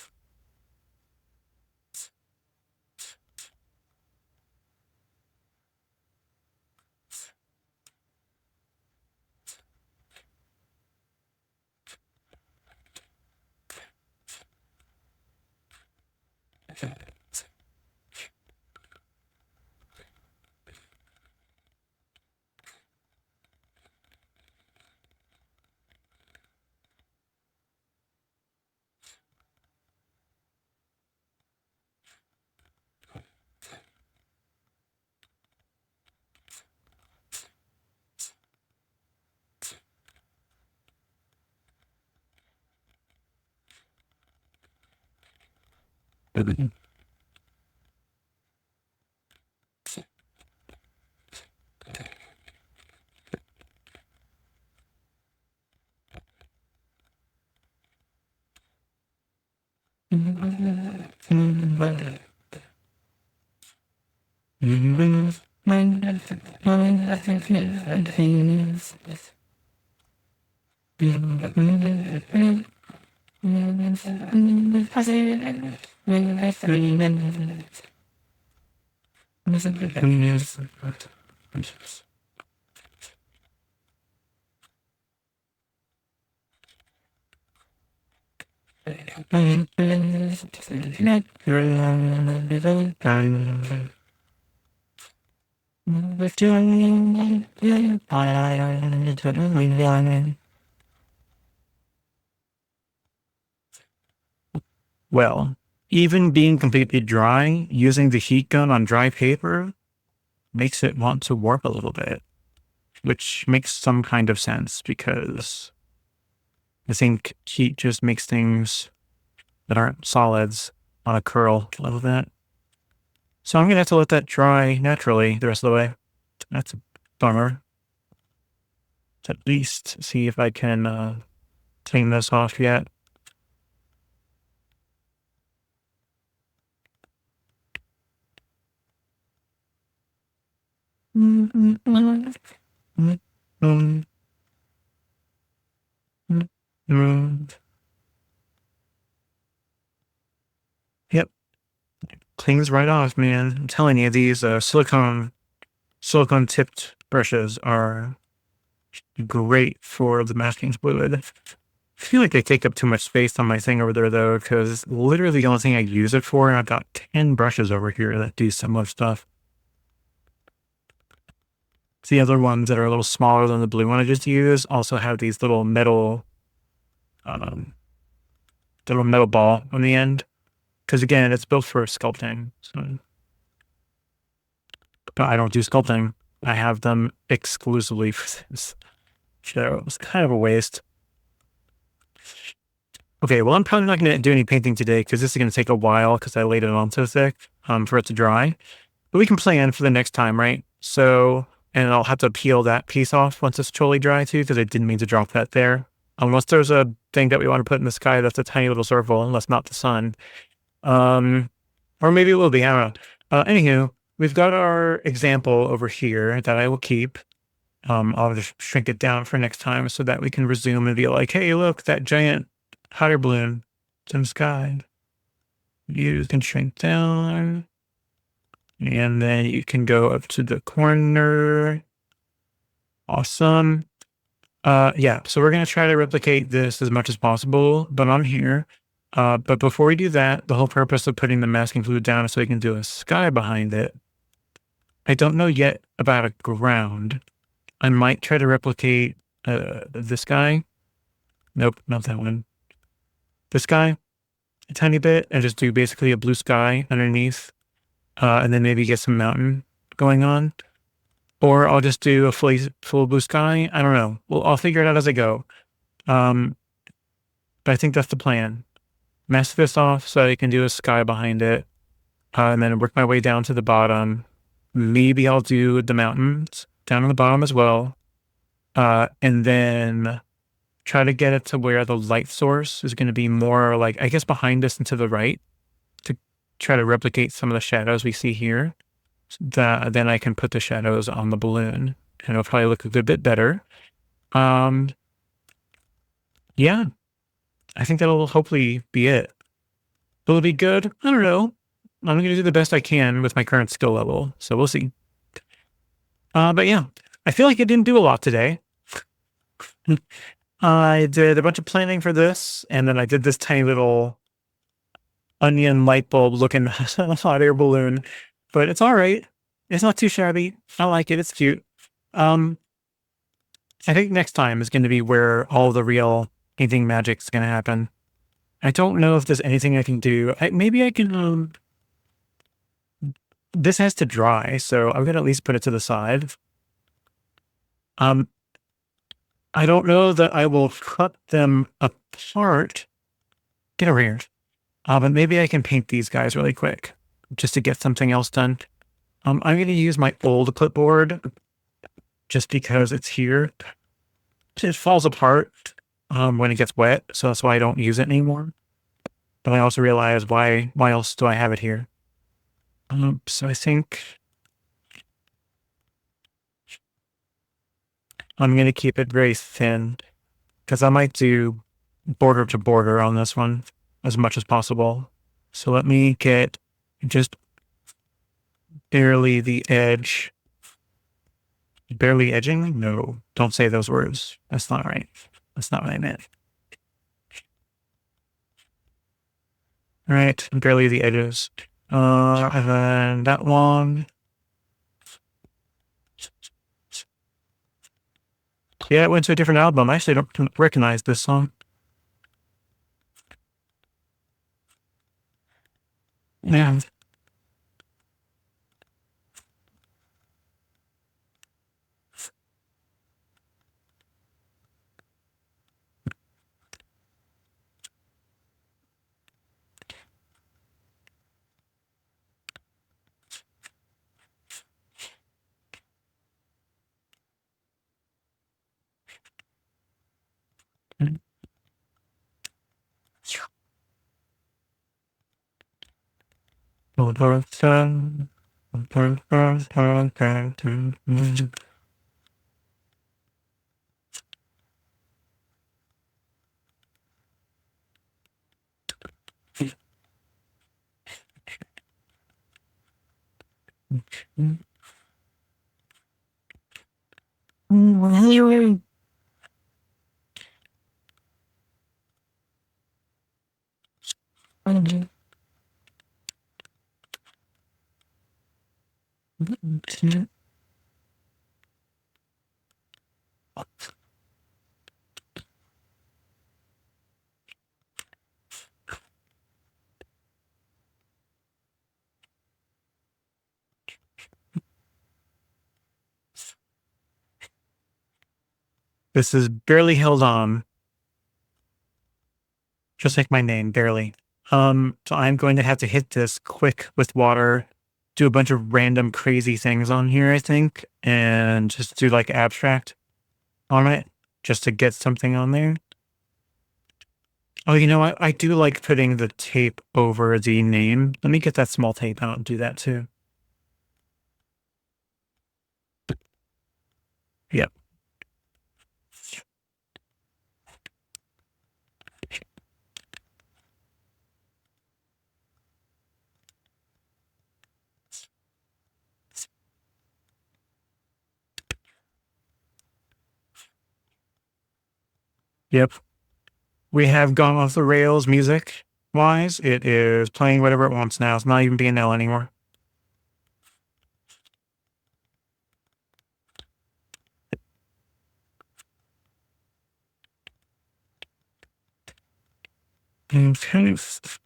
Well, even being completely dry, using the heat gun on dry paper makes it want to warp a little bit, which makes some kind of sense because I think heat just makes things that aren't solids on a curl a little bit. So I'm going to have to let that dry naturally the rest of the way. That's a bummer. At least see if I can clean this off yet. Yep. Cleans right off, man. I'm telling you, these silicone tipped brushes are great for the masking fluid. I feel like they take up too much space on my thing over there though, because literally the only thing I use it for, and I've got 10 brushes over here that do similar stuff. The other ones that are a little smaller than the blue one I just used also have these little metal ball on the end. Because again, it's built for sculpting. So. But I don't do sculpting. I have them exclusively for this. So it's kind of a waste. Okay, well, I'm probably not going to do any painting today because this is going to take a while because I laid it on so thick for it to dry. But we can plan for the next time, right? So, and I'll have to peel that piece off once it's totally dry too because I didn't mean to drop that there. Unless there's a thing that we want to put in the sky that's a tiny little circle, unless not the sun. Or maybe it will be, I don't know. Anywho, we've got our example over here that I will keep. I'll just shrink it down for next time so that we can resume and be like, hey, look, that giant hot air balloon. It's in the sky. You can shrink down. And then you can go up to the corner. Awesome. Yeah, so we're going to try to replicate this as much as possible, but on here. But before we do that, the whole purpose of putting the masking fluid down is so we can do a sky behind it. I don't know yet about a ground. I might try to replicate this guy. Nope, not that one. the sky a tiny bit and just do basically a blue sky underneath, and then maybe get some mountain going on. Or I'll just do a full blue sky. I don't know. Well, I'll figure it out as I go. Um, but I think that's the plan. Mask this off so I can do a sky behind it, and then work my way down to the bottom. Maybe I'll do the mountains down on the bottom as well, and then try to get it to where the light source is going to be more like, I guess, behind us and to the right to try to replicate some of the shadows we see here. Then I can put the shadows on the balloon and it'll probably look a good bit better. Yeah, I think that'll hopefully be it. Will it be good? I don't know. I'm going to do the best I can with my current skill level, so we'll see. But yeah, I feel like I didn't do a lot today. I did a bunch of planning for this, and then I did this tiny little onion light bulb looking hot air balloon, but it's all right. It's not too shabby. I like it. It's cute. I think next time is going to be where all the real painting magic's going to happen. I don't know if there's anything I can do. Maybe I can. This has to dry, so I'm going to at least put it to the side. I don't know that I will cut them apart. Get over here. But maybe I can paint these guys really quick just to get something else done. I'm going to use my old clipboard just because it's here. It falls apart when it gets wet, so that's why I don't use it anymore. But I also realize why else do I have it here? So I think I'm going to keep it very thin because I might do border to border on this one as much as possible. So let me get just barely the edge. Barely edging? No, don't say those words. That's not right. That's not what I meant. All right, barely the edges. And then that long. Yeah, it went to a different album. I actually don't recognize this song. Yeah. This is barely held on. Just like my name, barely. So I'm going to have to hit this quick with water, do a bunch of random crazy things on here, I think, and just do like abstract on it, just to get something on there. Oh, you know what? I do like putting the tape over the name. Let me get that small tape out and do that too. Yep. Yep. We have gone off the rails music wise. It is playing whatever it wants now. It's not even BNL anymore. And kind of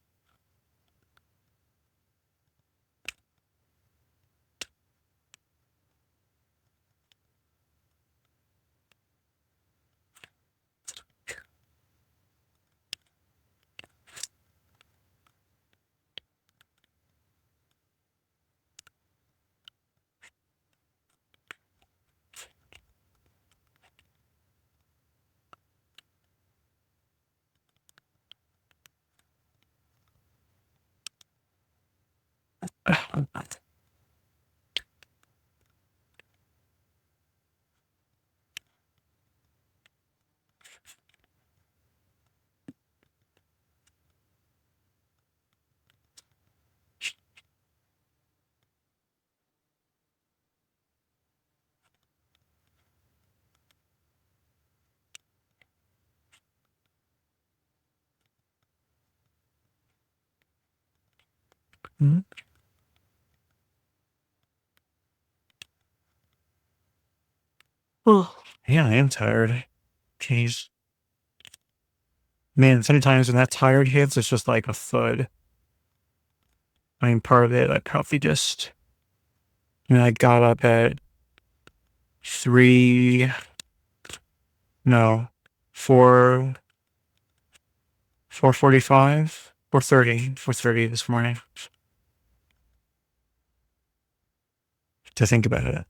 oh, yeah, I am tired. Jeez. Man, sometimes when that tired hits, it's just like a thud. I mean, part of it, I probably just, I got up at 3, no, 4, 4:45, 4:30 this morning to think about it.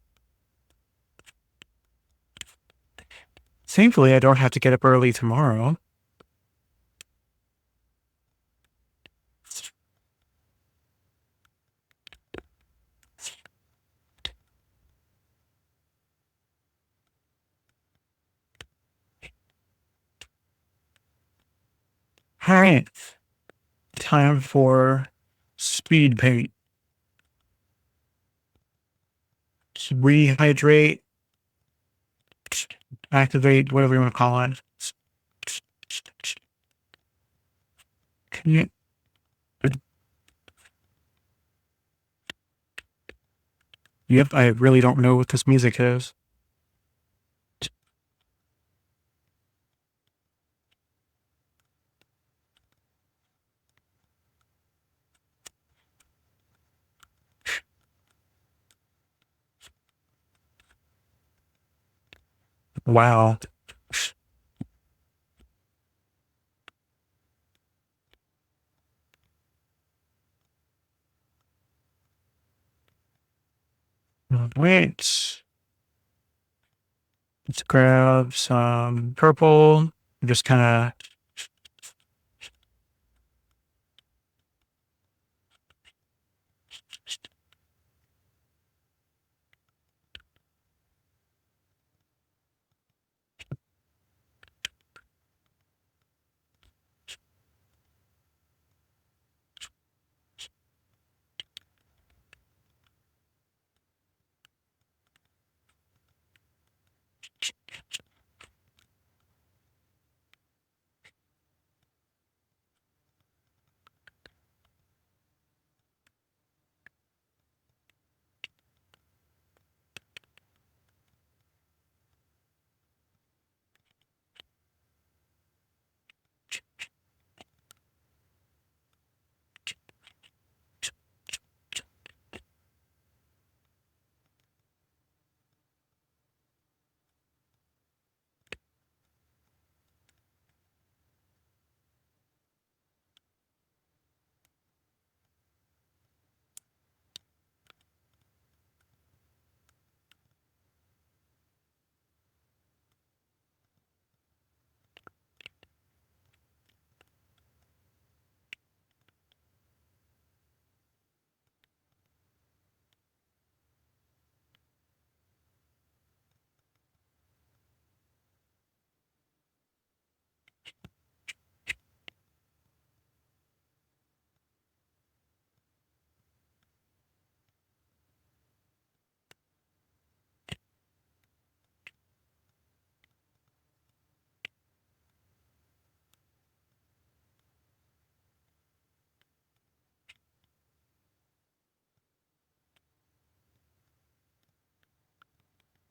Thankfully, I don't have to get up early tomorrow. All right, time for speed paint. Rehydrate, activate, whatever you want to call it. Can you? Yep, I really don't know what this music is. Wow. Wait. Let's grab some purple. Just kind of.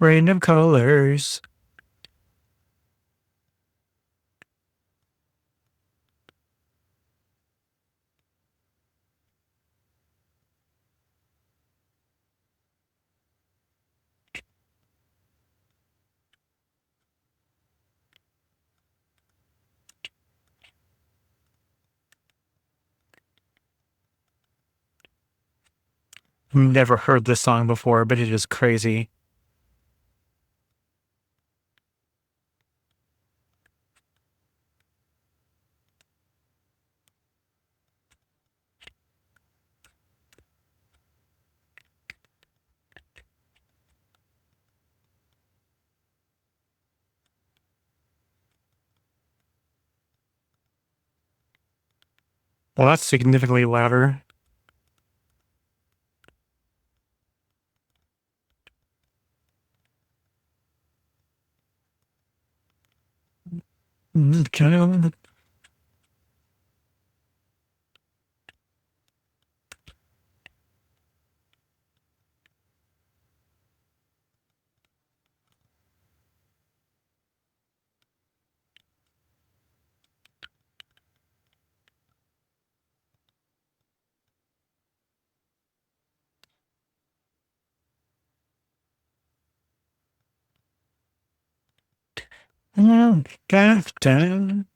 Random colors. never heard this song before, but it is crazy. Well, that's significantly louder. Kind of. Captain.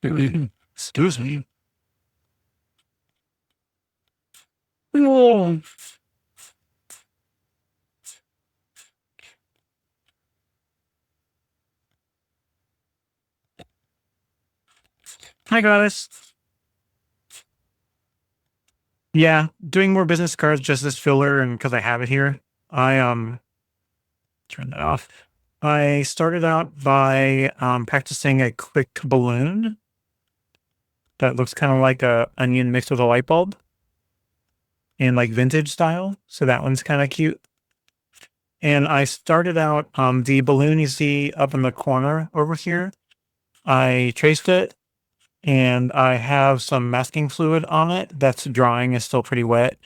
Excuse me. Oh. Hi, Goddess. Yeah, doing more business cards just as filler, and because I have it here, I turn that off. I started out by practicing a quick balloon that looks kind of like a onion mixed with a light bulb in like vintage style. So that one's kind of cute. And I started out the balloon you see up in the corner over here. I traced it and I have some masking fluid on it that's drying. It's still pretty wet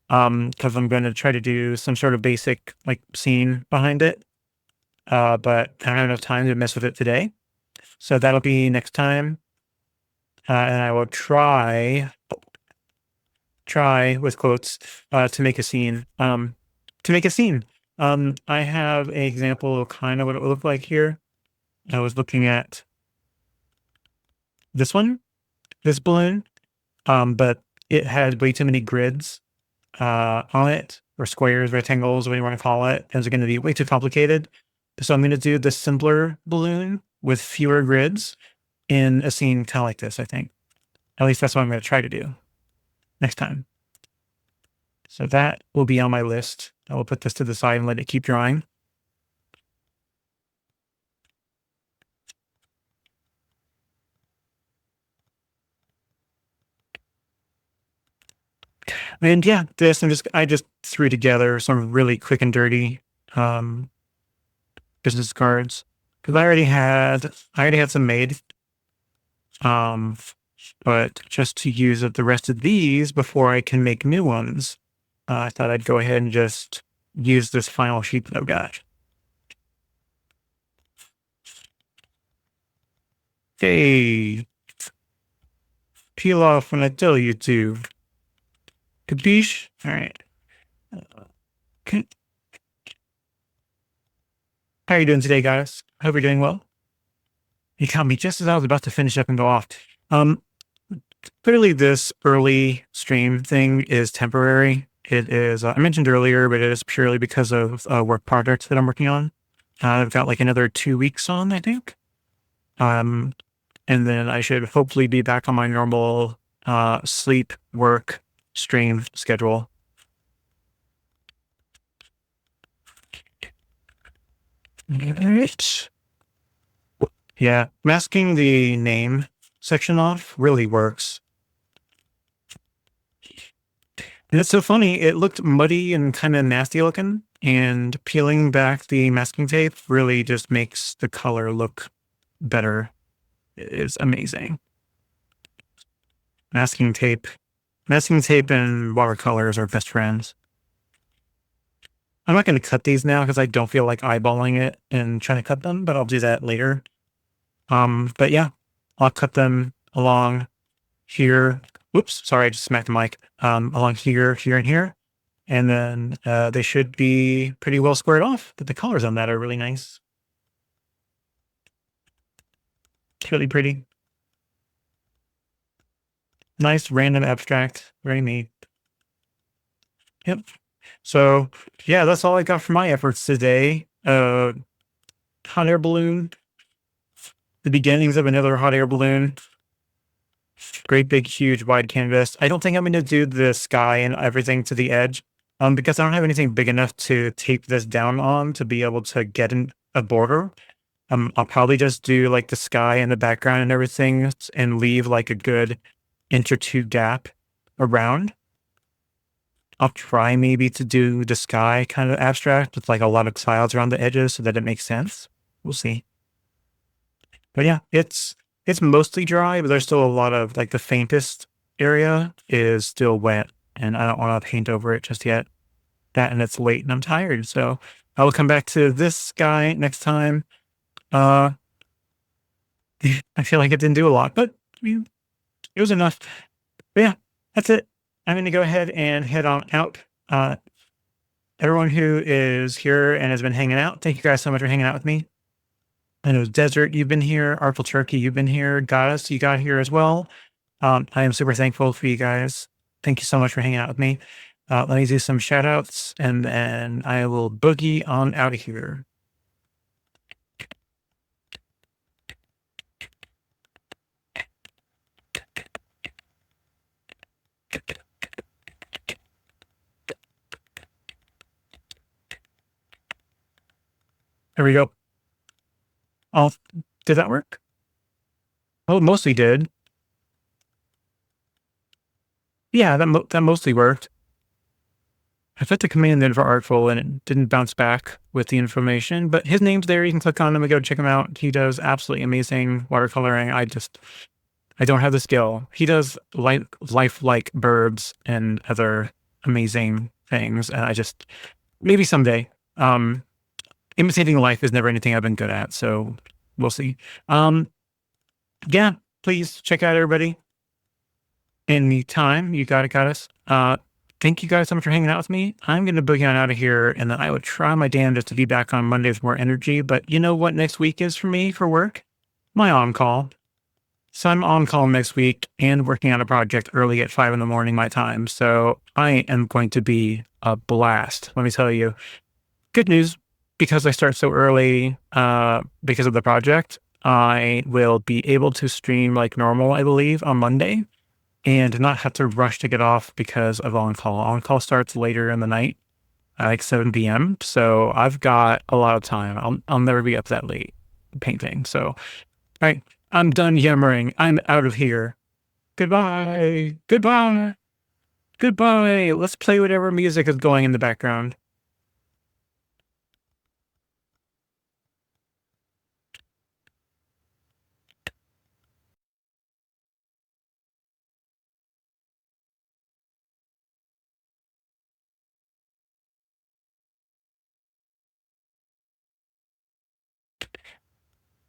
because I'm going to try to do some sort of basic like scene behind it. But I don't have enough time to mess with it today. So that'll be next time. And I will try with quotes to make a scene. I have an example of kind of what it would look like here. I was looking at this one, this balloon, but it had way too many grids on it, or squares, rectangles, what you want to call it. It's going to be way too complicated. So I'm going to do the simpler balloon with fewer grids in a scene kind of like this, I think. At least that's what I'm going to try to do next time. So that will be on my list. I will put this to the side and let it keep drying. And yeah, I just threw together some really quick and dirty business cards because I already had some made. But just to use up the rest of these before I can make new ones, I thought I'd go ahead and just use this final sheet that I've got. Hey, peel off when I tell you to. Capiche? All right. How are you doing today, guys? Hope you're doing well. You caught me just as I was about to finish up and go off. Clearly this early stream thing is temporary. It is, I mentioned earlier, but it is purely because of work projects that I'm working on. I've got like another 2 weeks on, I think. And then I should hopefully be back on my normal sleep, work, stream schedule. Yeah, masking the name section off really works. And it's so funny, it looked muddy and kind of nasty looking, and peeling back the masking tape really just makes the color look better. It is amazing. Masking tape Masking tape and watercolors are best friends. I'm not going to cut these now because I don't feel like eyeballing it and trying to cut them, but I'll do that later. But yeah, I'll cut them along here. Whoops, sorry, I just smacked the mic. Along here, here, and here. And then they should be pretty well squared off. But the colors on that are really nice. It's really pretty. Nice random abstract. Very neat. Yep. So yeah, that's all I got for my efforts today. Hot air balloon. The beginnings of another hot air balloon. Great big huge wide canvas. I don't think I'm going to do the sky and everything to the edge, because I don't have anything big enough to tape this down on to be able to get in a border. I'll probably just do like the sky and the background and everything and leave like a good inch or two gap around. I'll try maybe to do the sky kind of abstract with like a lot of clouds around the edges so that it makes sense. We'll see. But yeah, it's mostly dry, but there's still a lot of like the faintest area is still wet, and I don't want to paint over it just yet. That and it's late and I'm tired, so I will come back to this guy next time. Uh, I feel like it didn't do a lot, but I mean, it was enough. But yeah, that's it. I'm going to go ahead and head on out. Everyone who is here and has been hanging out, thank you guys so much for hanging out with me. I know Desert, you've been here. Artful Turkey, you've been here. Goddess, you got here as well. I am super thankful for you guys. Thank you so much for hanging out with me. Let me do some shout outs and then I will boogie on out of here. There we go. Oh, did that work? Well, it mostly did. Yeah, that mostly worked. I put the command in for Artful and it didn't bounce back with the information, but his name's there. You can click on him and go check him out. He does absolutely amazing watercoloring. I don't have the skill. He does lifelike birds and other amazing things. And maybe someday. Imitating life is never anything I've been good at. So we'll see. Yeah, please check out everybody. Anytime you got us. Thank you guys so much for hanging out with me. I'm going to boogie on out of here, and then I would try my damnedest to be back on Monday with more energy. But you know what next week is for me for work? My on-call. So I'm on-call next week and working on a project early at 5 in the morning my time. So I am going to be a blast. Let me tell you. Good news, because I start so early because of the project, I will be able to stream like normal, I believe, on Monday and not have to rush to get off because of on-call. On-call starts later in the night, like 7 p.m. So I've got a lot of time. I'll never be up that late painting. So, all right, I'm done yammering. I'm out of here. Goodbye. Goodbye. Goodbye. Let's play whatever music is going in the background.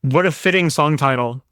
What a fitting song title.